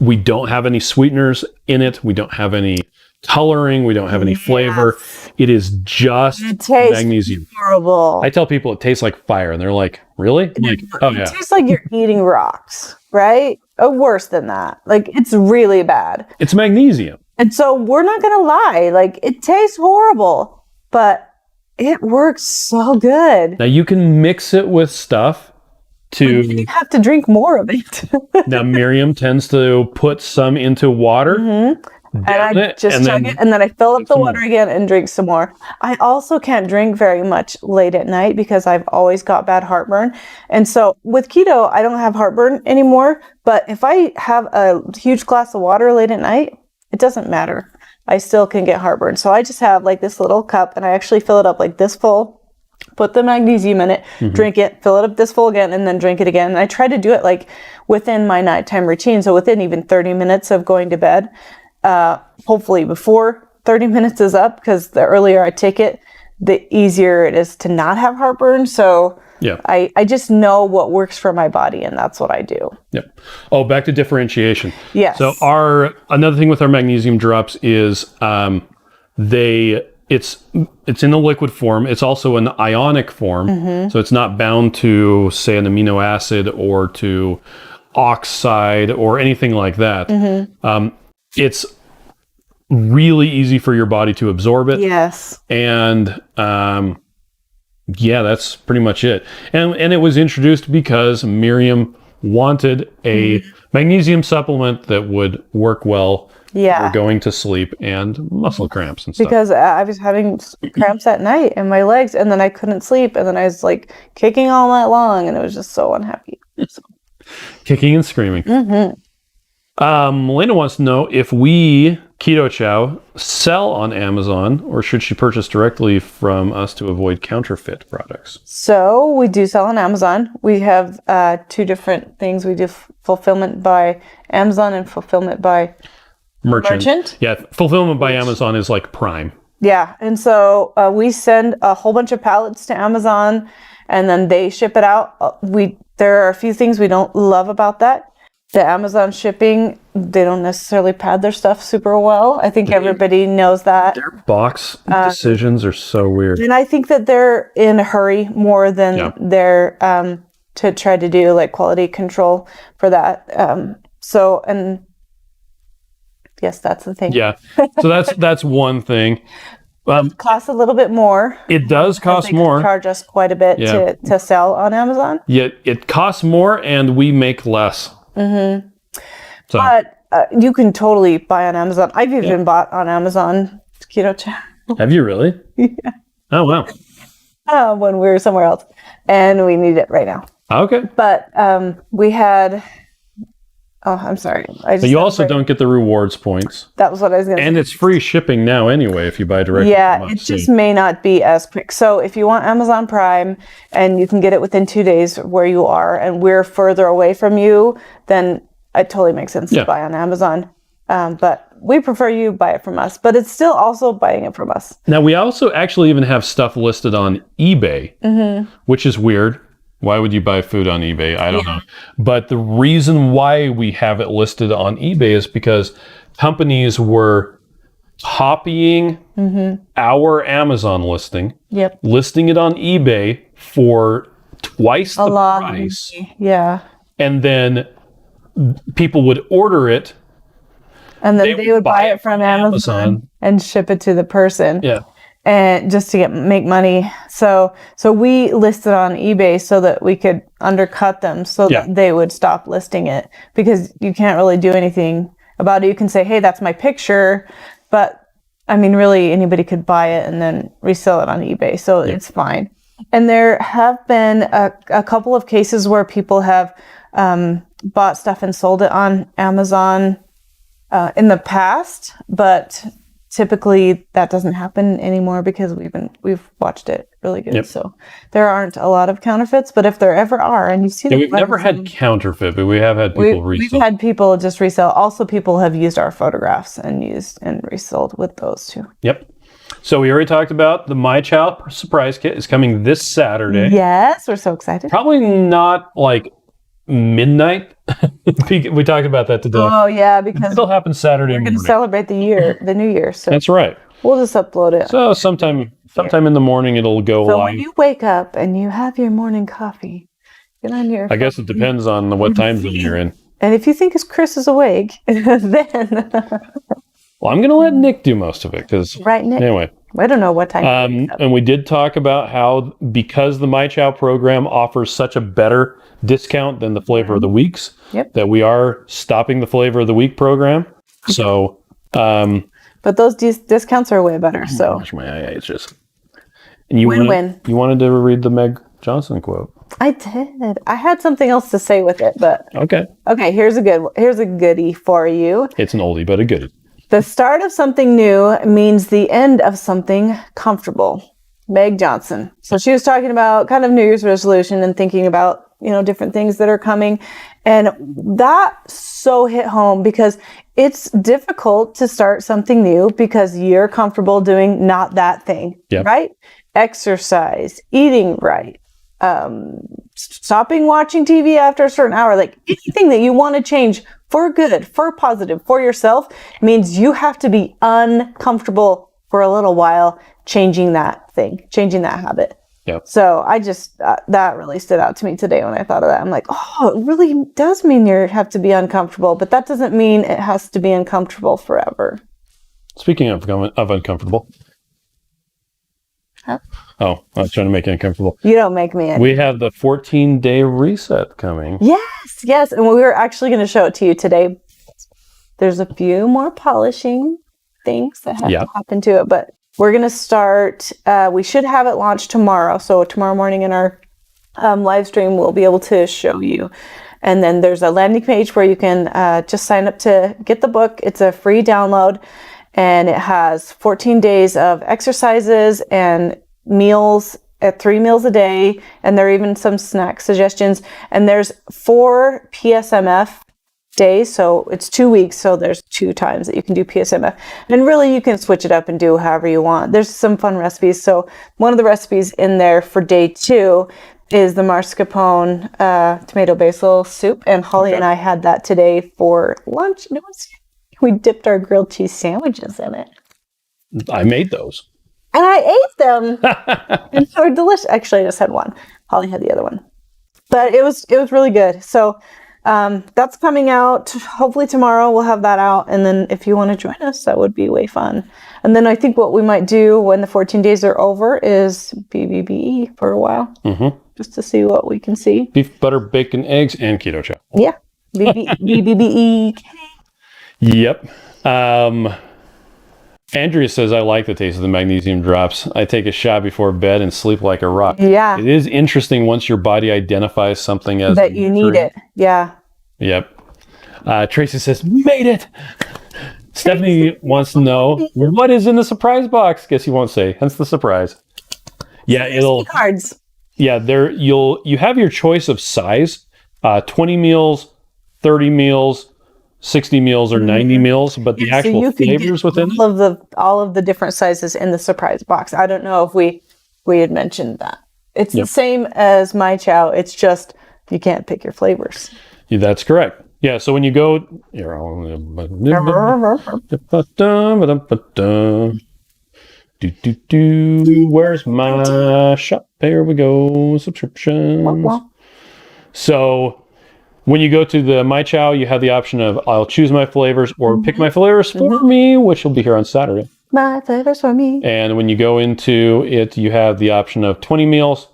We don't have any sweeteners in it. We don't have any coloring. We don't have any flavor. It is just magnesium. Horrible. I tell people it tastes like fire, and they're like, really? I'm like, oh yeah. It tastes like you're eating rocks, right? Worse than that. Like, it's really bad. It's magnesium. And so we're not going to lie. Like, it tastes horrible, but it works so good. Now, you can mix it with stuff you have to drink more of it. Now, Miriam tends to put some into water. And I just chug it, and then I fill up the water again and drink some more. I also can't drink very much late at night because I've always got bad heartburn. And so with keto, I don't have heartburn anymore. But if I have a huge glass of water late at night, it doesn't matter. I still can get heartburn. So I just have like this little cup, and I actually fill it up like this full, put the magnesium in it, drink it, fill it up this full again, and then drink it again. And I try to do it like within my nighttime routine. So within even 30 minutes of going to bed, hopefully before 30 minutes is up, because the earlier I take it, the easier it is to not have heartburn. So Yeah. I just know what works for my body, and that's what I do. Yep. Oh, back to differentiation. Yes. So another thing with our magnesium drops is it's in a liquid form. It's also an ionic form. So it's not bound to, say, an amino acid or to oxide or anything like that. It's really easy for your body to absorb it. Yes. And yeah, that's pretty much it. And it was introduced because Miriam wanted a magnesium supplement that would work well for going to sleep and muscle cramps and stuff. Because I was having cramps at night in my legs, and then I couldn't sleep, and then I was like kicking all night long, and it was just so unhappy. So. Kicking and screaming. Lana wants to know if we, Keto Chow, sell on Amazon, or should she purchase directly from us to avoid counterfeit products? So we do sell on Amazon. We have two different things. We do fulfillment by Amazon and fulfillment by merchant. Yeah, fulfillment by Amazon is like Prime. Yeah, and so we send a whole bunch of pallets to Amazon, and then they ship it out. There are a few things we don't love about that. The Amazon shipping, they don't necessarily pad their stuff super well. I think everybody knows that. Their box decisions are so weird. And I think that they're in a hurry more than they're to try to do like quality control for that. And yes, that's the thing. Yeah. So that's one thing. It costs a little bit more. It does cost more. Charge us quite a bit to sell on Amazon. Yeah, it costs more, and we make less. So. But you can totally buy on Amazon. I've even bought on Amazon Keto Chow. Have you really? Yeah. Oh, wow. When we were somewhere else, and we need it right now. Okay. But we had. Oh, I'm sorry. But you also don't get the rewards points. That was what I was going to say. And it's free shipping now anyway if you buy directly from us. Yeah, it just may not be as quick. So if you want Amazon Prime and you can get it within 2 days where you are, and we're further away from you, then it totally makes sense to buy on Amazon. But we prefer you buy it from us. But it's still also buying it from us. Now, we also actually even have stuff listed on eBay, which is weird. Why would you buy food on eBay? I don't know. But the reason why we have it listed on eBay is because companies were copying our Amazon listing, listing it on eBay for twice the price. Yeah. And then people would order it. And then they would buy it from Amazon and ship it to the person. Yeah. And just to make money. So we listed on eBay so that we could undercut them so that they would stop listing it, because you can't really do anything about it. You can say, hey, that's my picture, but I mean, really anybody could buy it and then resell it on eBay. So it's fine. And there have been a couple of cases where people have bought stuff and sold it on Amazon in the past, but typically that doesn't happen anymore because we've watched it really good. So there aren't a lot of counterfeits, but if there ever are, and you see we've never had counterfeit, but we have had people resell. We've had people just resell. Also, people have used our photographs and resold with those too. Yep. So we already talked about the myCHOW surprise kit is coming this Saturday. Yes, we're so excited. Probably not like midnight. We talked about that today. Oh yeah, because it'll happen Saturday morning. We're going to celebrate the new year. So that's right. We'll just upload it. So sometime in the morning it'll go live. So when you wake up and you have your morning coffee, get on your. I guess it depends on what time zone you're in. And if you think Chris is awake, then. Well, I'm going to let Nick do most of it because. Right, Nick. Anyway. I don't know what time. And we did talk about how because the myCHOW program offers such a better discount than the Flavor of the Weeks, that we are stopping the Flavor of the Week program. So, but those discounts are way better. So, gosh, my eye is just. And you win-win. You wanted to read the Meg Johnson quote. I did. I had something else to say with it, but okay. Here's a goodie for you. It's an oldie but a goodie. The start of something new means the end of something comfortable. Meg Johnson. So she was talking about kind of New Year's resolution and thinking about, different things that are coming. And that so hit home because it's difficult to start something new because you're comfortable doing not that thing, right? Exercise, eating right, stopping watching TV after a certain hour, like anything that you want to change for good, for positive, for yourself means you have to be uncomfortable for a little while changing that thing, changing that habit. Yep. So I just, that really stood out to me today when I thought of that. I'm like, oh, it really does mean you have to be uncomfortable, but that doesn't mean it has to be uncomfortable forever. Speaking of uncomfortable. Huh? Oh, I was trying to make it uncomfortable. You don't make me. We have the 14-day reset coming. Yes. And we were actually going to show it to you today. There's a few more polishing things that have to happen to it, but we're going to start, we should have it launched tomorrow. So tomorrow morning in our live stream, we'll be able to show you. And then there's a landing page where you can just sign up to get the book. It's a free download and it has 14 days of exercises and meals at 3 meals a day. And there are even some snack suggestions. And there's 4 PSMF days, so it's 2 weeks, so there's 2 times that you can do PSMF, and really you can switch it up and do however you want. There's some fun recipes. So one of the recipes in there for day 2 is the mascarpone tomato basil soup, and Holly and I had that today for lunch. We dipped our grilled cheese sandwiches in it. I made those and I ate them and they were delicious. Actually, I just had one. Holly had the other one, but it was really good. So that's coming out hopefully tomorrow. We'll have that out. And then if you want to join us, that would be way fun. And then I think what we might do when the 14 days are over is BBBE for a while, just to see what we can see. Beef, butter, bacon, eggs, and Keto Chow. Yeah. BBBE. Yep. Andrea says, I like the taste of the magnesium drops. I take a shot before bed and sleep like a rock. Yeah. It is interesting once your body identifies something as that you need it. Yeah. Yep. Tracy says, made it. Stephanie wants to know, what is in the surprise box? Guess you won't say, hence the surprise. Yeah, it'll cards. Yeah, you have your choice of size, 20 meals, 30 meals, 60 meals, or 90 meals, but the actual flavors within all of the different sizes in the surprise box. I don't know if we had mentioned that. It's the same as myCHOW. It's just you can't pick your flavors. Yeah, that's correct. Yeah, so when you go where's my shop? There we go. Subscriptions. So when you go to the myCHOW, you have the option of I'll choose my flavors or pick my flavors for me, which will be here on Saturday. My flavors for me. And when you go into it, you have the option of 20 meals,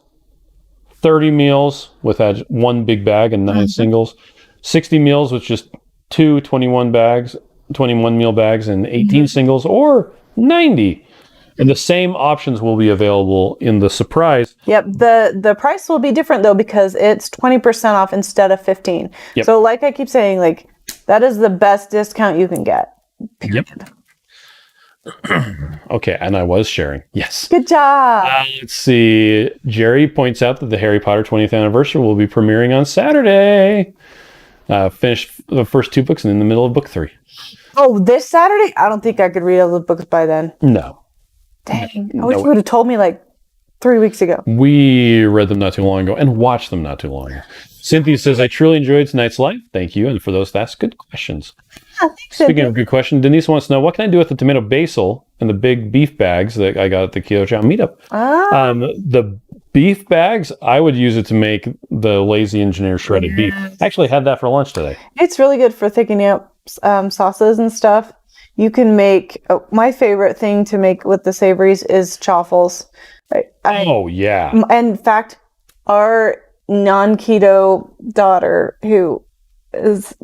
30 meals with that 1 big bag and 9 singles, 60 meals with just 2 21 meal bags and 18 singles, or 90. And the same options will be available in the surprise. Yep. The price will be different though, because it's 20% off instead of 15. Yep. So like I keep saying, like that is the best discount you can get. Period. Yep. Okay. And I was sharing. Yes. Good job. Let's see. Jerry points out that the Harry Potter 20th anniversary will be premiering on Saturday. Finished the first 2 books and in the middle of book 3. Oh, this Saturday? I don't think I could read all the books by then. No. Dang. I wish you would have told me like 3 weeks ago. We read them not too long ago and watched them not too long ago. Cynthia says, I truly enjoyed tonight's live. Thank you. And for those that asked, good questions. Speaking of good question, Denise wants to know, what can I do with the tomato basil and the big beef bags that I got at the Keto Chow meetup? The beef bags, I would use it to make the Lazy Engineer shredded beef. I actually had that for lunch today. It's really good for thickening up sauces and stuff. You can make, my favorite thing to make with the savories is chaffles. Right? Yeah. In fact, our non-keto daughter, who is,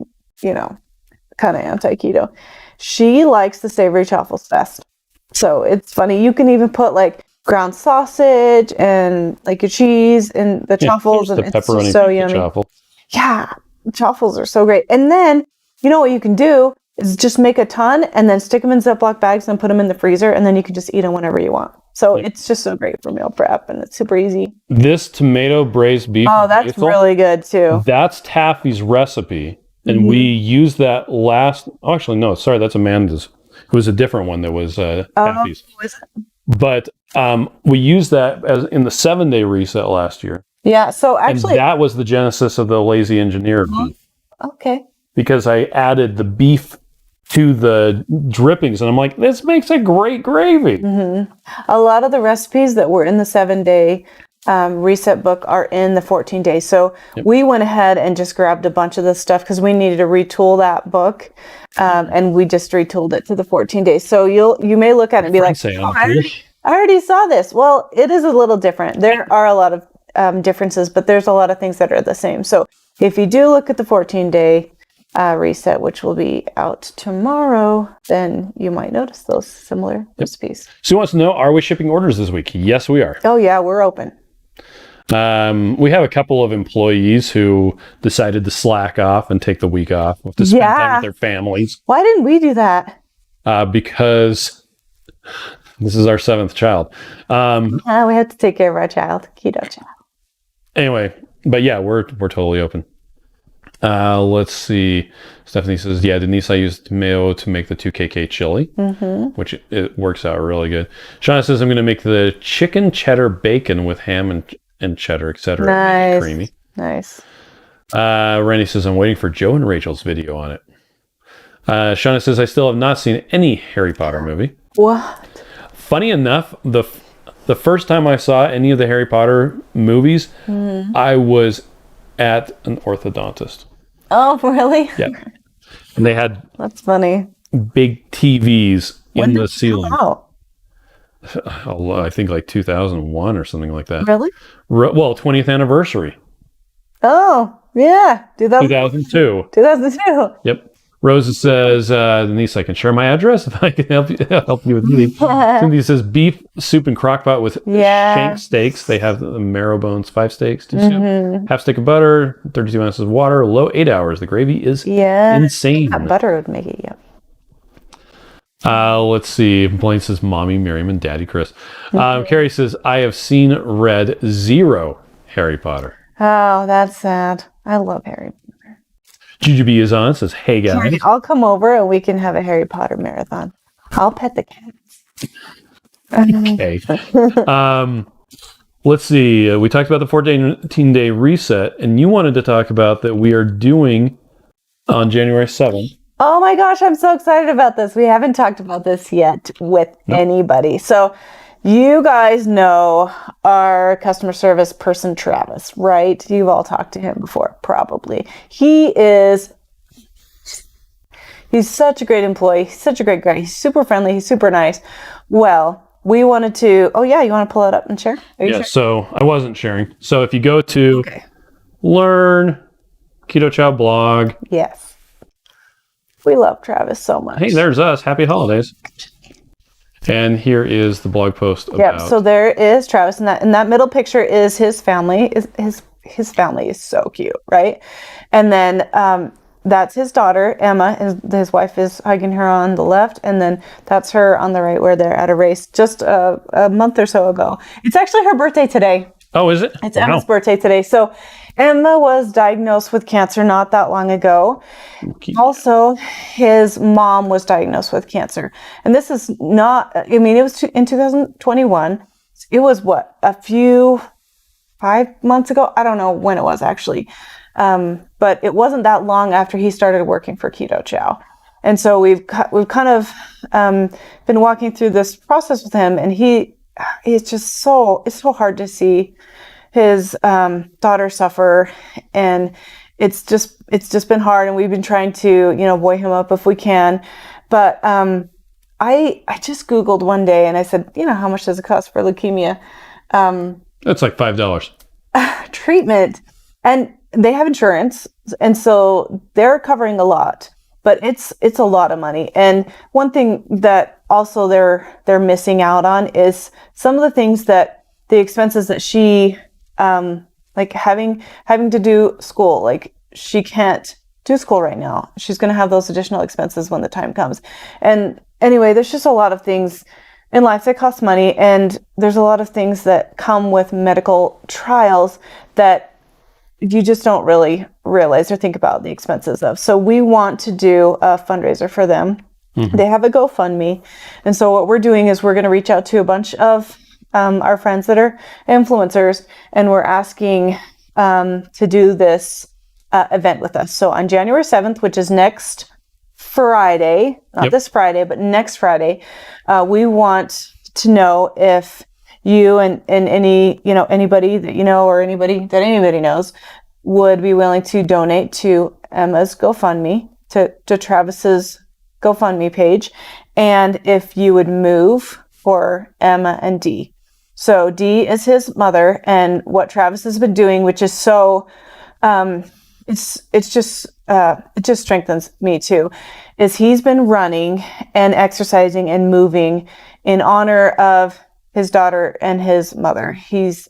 kind of anti-keto, she likes the savory chaffles best. So it's funny. You can even put like ground sausage and like your cheese and the chaffles, and the it's pepperoni so yummy. Chaffle. Yeah, chaffles are so great. And then you know what you can do is just make a ton and then stick them in Ziploc bags and put them in the freezer, and then you can just eat them whenever you want. So it's just so great for meal prep, and it's super easy. This tomato braised beef. Oh, that's basil, really good too. That's Taffy's recipe. And we used that last, actually, no, sorry, that's Amanda's. It was a different one that was Taffy's. But we used that as in the 7-day reset last year. Yeah, so actually. And that was the genesis of the lazy engineer beef. Okay. Because I added the beef to the drippings, and I'm like, this makes a great gravy. A lot of the recipes that were in the 7-day reset book are in the 14 days. So we went ahead and just grabbed a bunch of this stuff because we needed to retool that book, and we just retooled it to the 14 days. So you may look at it and be like, I already saw this. Well, it is a little different. There are a lot of differences, but there's a lot of things that are the same. So if you do look at the 14-day reset, which will be out tomorrow, then you might notice those similar recipes. Sue wants to know, are we shipping orders this week? Yes, we are. Oh yeah, we're open. We have a couple of employees who decided to slack off and take the week off to spend time with their families. Why didn't we do that? Because this is our 7th child. We have to take care of our child. Keto Chow. Anyway, but yeah, we're totally open. Let's see. Stephanie says, yeah, Denise, I used tomato to make the 2KK chili, which it works out really good. Shauna says, I'm going to make the chicken cheddar bacon with ham and cheddar, etc. Nice. Creamy. Nice. Randy says, I'm waiting for Joe and Rachel's video on it. Shauna says, I still have not seen any Harry Potter movie. What? Funny enough, the first time I saw any of the Harry Potter movies, I was at an orthodontist. Oh, really? Yeah. And they had That's funny. big TVs in the ceiling. Oh, I think like 2001 or something like that. really? Well, 20th anniversary. Oh, yeah. 2002. 2002. Yep. Rosa says, Denise, I can share my address if I can help you with eating. Cindy says, beef soup and crockpot with shank steaks. They have the marrow bones, 5 steaks, 2 soup, half stick of butter, 32 ounces of water, low 8 hours. The gravy is insane. That butter would make it, Let's see. Blaine says, Mommy, Miriam, and Daddy Chris. Carrie says, I have read 0 Harry Potter. Oh, that's sad. I love Harry Potter. Jujubee is on, says, hey guys. I'll come over and we can have a Harry Potter marathon. I'll pet the cats. Okay. Let's see. We talked about the 14-day reset, and you wanted to talk about that we are doing on January 7th. Oh my gosh, I'm so excited about this. We haven't talked about this yet with anybody. So you guys know our customer service person, Travis, right? You've all talked to him before, probably. He's such a great employee. He's such a great guy. He's super friendly. He's super nice. Well, we wanted to, you want to pull it up and share? Yeah, so I wasn't sharing. So if you go to Learn Keto Chow blog. Yes. We love Travis so much. Hey, there's us. Happy holidays. And here is the blog post about... so there is Travis, and that middle picture is his family. His family is so cute, right? And then that's his daughter, Emma. His wife is hugging her on the left, and then that's her on the right, where they're at a race just a month or so ago. It's actually her birthday today. Oh, is it? It's Emma's birthday today. So Emma was diagnosed with cancer not that long ago. Also, his mom was diagnosed with cancer. And this is not, it was in 2021. It was 5 months ago? I don't know when it was actually. But it wasn't that long after he started working for Keto Chow. And so we've kind of been walking through this process with him, and it's so hard to see his daughter suffer, and it's just been hard, and we've been trying to buoy him up if we can. But I just Googled one day and I said, how much does it cost for leukemia? That's like $5 treatment, and they have insurance, and so they're covering a lot, but it's a lot of money. And one thing that also they're missing out on is some of the things that the expenses that she like having to do school, like she can't do school right now. She's going to have those additional expenses when the time comes. And anyway, there's just a lot of things in life that cost money, and there's a lot of things that come with medical trials that you just don't really realize or think about the expenses of. So we want to do a fundraiser for them. They have a GoFundMe. And so what we're doing is we're going to reach out to a bunch of our friends that are influencers, and we're asking to do this event with us. So on January 7th, which is next Friday, not this Friday, but next Friday, we want to know if you and any, anybody that you know or anybody that anybody knows would be willing to donate to Emma's GoFundMe, to Travis's GoFundMe page, and if you would move for Emma and Dee. So Dee is his mother, and what Travis has been doing, which is so, it just strengthens me too, is he's been running and exercising and moving in honor of his daughter and his mother. He's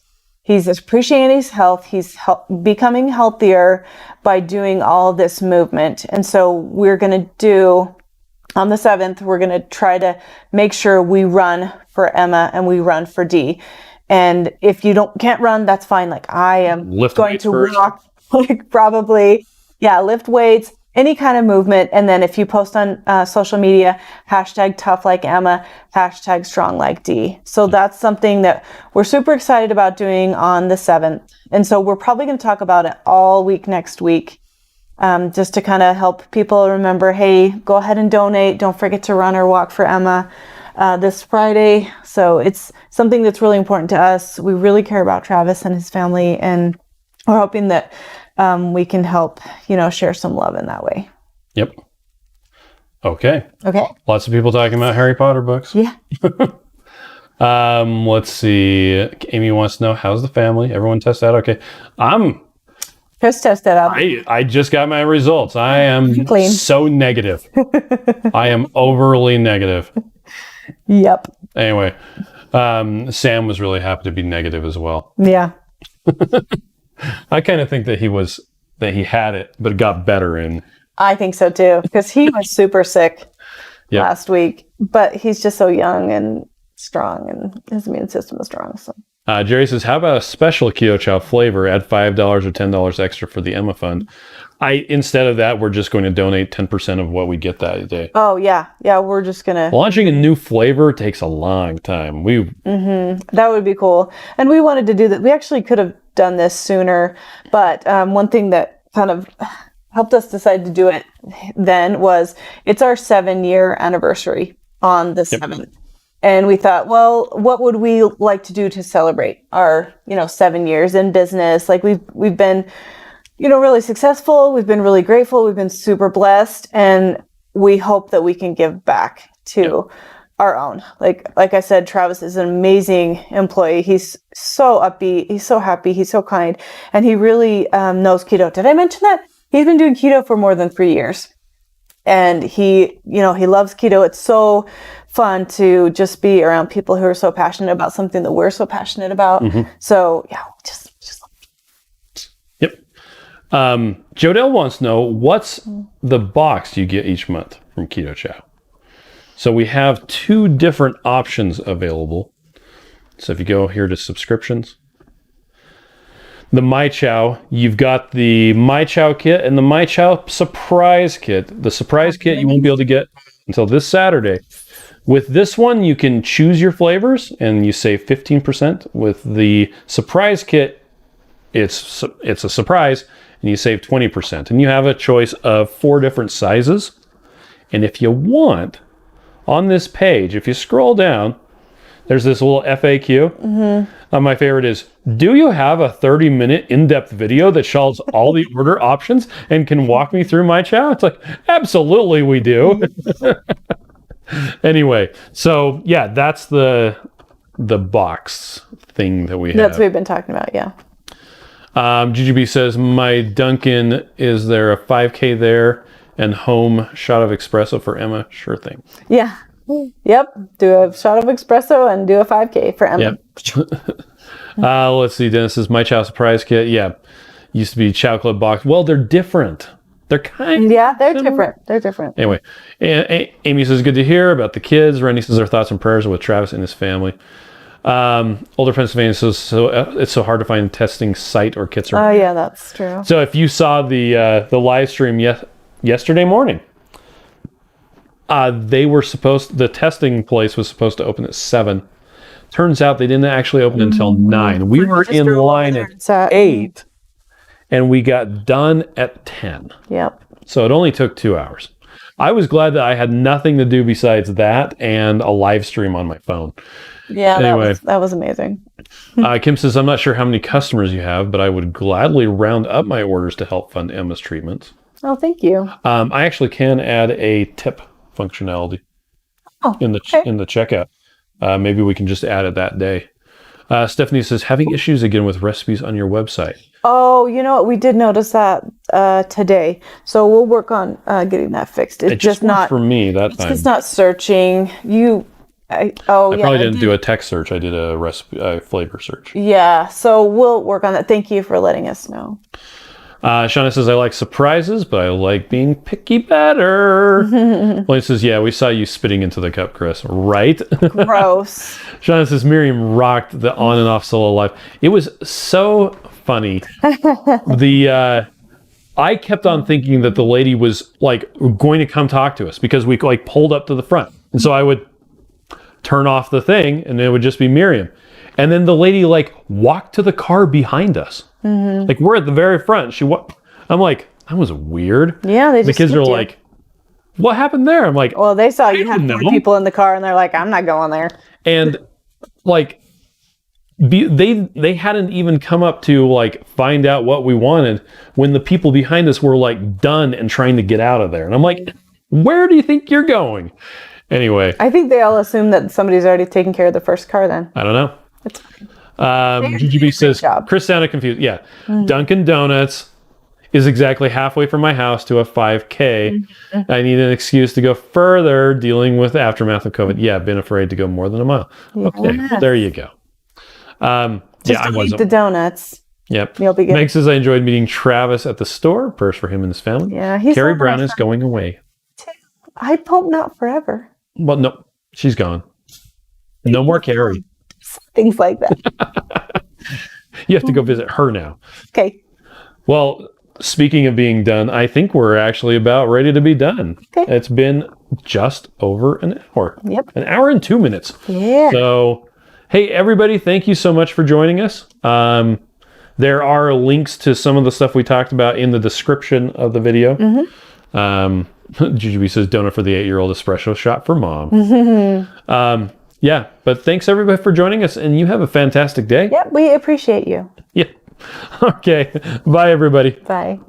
appreciating his health. He's becoming healthier by doing all this movement. And so we're going to do, on the 7th, we're going to try to make sure we run for Emma and we run for Dee. And if you can't run, that's fine. Like I am going to walk, probably, lift weights, any kind of movement. And then if you post on social media, #toughlikeemma, #stronglikeD. So that's something that we're super excited about doing on the 7th. And so we're probably going to talk about it all week next week, just to kind of help people remember, hey, go ahead and donate. Don't forget to run or walk for Emma this Friday. So it's something that's really important to us. We really care about Travis and his family, and we're hoping that we can help, share some love in that way. Yep. Okay. Okay. Lots of people talking about Harry Potter books. Yeah. Let's see. Amy wants to know, how's the family? Everyone test out? Okay. Chris tested out. I just got my results. I am Clean. So negative. I am overly negative. Yep. Anyway, Sam was really happy to be negative as well. Yeah. I kind of think that he had it, but it got better in. I think so too, because he was super sick last week, but he's just so young and strong, and his immune system is strong. So Jerry says, how about a special Keto Chow flavor? Add $5 or $10 extra for the Emma Fund. Instead of that, we're just going to donate 10% of what we get that day. Oh yeah. We're just gonna launching a new flavor takes a long time. That would be cool, and we wanted to do that. We actually could have done this sooner, but one thing that kind of helped us decide to do it then was it's our 7-year anniversary on the 7th. And we thought, well, what would we like to do to celebrate our, 7 years in business? Like we've been, really successful. We've been really grateful. We've been super blessed, and we hope that we can give back to our own. Like I said, Travis is an amazing employee. He's so upbeat. He's so happy. He's so kind, and he really knows keto. Did I mention that? He's been doing keto for more than 3 years, and he loves keto. It's so fun to just be around people who are so passionate about something that we're so passionate about. So just Yep. Jodelle wants to know, what's the box you get each month from Keto Chow? So we have 2 different options available. So if you go here to subscriptions, the myCHOW, you've got the myCHOW kit and the myCHOW surprise kit. The surprise kit you won't be able to get until this Saturday. With this one, you can choose your flavors and you save 15%. With the surprise kit, it's a surprise and you save 20%. And you have a choice of 4 different sizes. And if you want, on this page, if you scroll down, there's this little FAQ. My favorite is, do you have a 30-minute in-depth video that shows all the order options and can walk me through myCHOW? It's like, absolutely we do. Anyway, so yeah, that's the box thing that we have. That's what we've been talking about, yeah. GGB says, my Dunkin', is there a 5K there and home shot of espresso for Emma? Sure thing. Yeah. Yep. Do a shot of espresso and do a 5K for Emma. Yep. Let's see. Dennis says, myCHOW surprise kit. Yeah. Used to be Chow Club box. Well, they're different. They're kind Yeah, they're similar. different. They're different. Anyway, Amy says, good to hear about the kids. Randy says, our thoughts and prayers are with Travis and his family. Older Pennsylvania says, it's so hard to find a testing site or kits. Oh, yeah, that's true. So if you saw the live stream yesterday morning, the testing place was supposed to open at 7. Turns out they didn't actually open until 9. We were in line at 8, and we got done at 10. Yep. So it only took 2 hours. I was glad that I had nothing to do besides that and a live stream on my phone. Yeah, Anyway. that was amazing. Kim says, I'm not sure how many customers you have, but I would gladly round up my orders to help fund Emma's treatments. Oh, thank you. I actually can add a tip functionality in the checkout. Maybe we can just add it that day. Stephanie says, having issues again with recipes on your website. Oh, you know what? We did notice that today. So we'll work on getting that fixed. It just not for me that time. It's not searching. I probably didn't do a text search. I did a recipe flavor search. Yeah, so we'll work on that. Thank you for letting us know. Shauna says, I like surprises, but I like being picky better. Blaine says, yeah, we saw you spitting into the cup, Chris. Right? Gross. Shauna says, Miriam rocked the on and off solo live. It was so funny. I kept on thinking that the lady was like going to come talk to us because we like pulled up to the front. And so I would turn off the thing and it would just be Miriam. And then the lady like walked to the car behind us. Mm-hmm. Like we're at the very front. I'm like, that was weird. Yeah, they just the kids are like, what happened there? I'm like, well, they saw you had 4 people in the car and they're like, I'm not going there. And like they hadn't even come up to like find out what we wanted when the people behind us were like done and trying to get out of there. And I'm like, where do you think you're going? Anyway, I think they all assume that somebody's already taken care of the first car then. I don't know. It's fine. GGB says, Chris sounded confused. Yeah. Dunkin' Donuts is exactly halfway from my house to a 5K. Mm-hmm. I need an excuse to go further dealing with the aftermath of COVID. Yeah, been afraid to go more than a mile. Yes. Okay, well, there you go. I wasn't. Eat the donuts. Yep. You'll be good. Meg says, I enjoyed meeting Travis at the store. Prayers for him and his family. Yeah, he's Carrie Brown is going away. I hope not forever. Well, no, she's gone. No more Carrie. Things like that. You have to go visit her now. Okay. Well, speaking of being done, I think we're actually about ready to be done. Okay. It's been just over an hour. Yep. An hour and 2 minutes. Yeah. So, hey, everybody, thank you so much for joining us. There are links to some of the stuff we talked about in the description of the video. Mm-hmm. GGB says, donut for the 8-year-old espresso shot for mom. Mm-hmm. Yeah, but thanks everybody for joining us, and you have a fantastic day. Yep, we appreciate you. Yeah. Okay. Bye, everybody. Bye.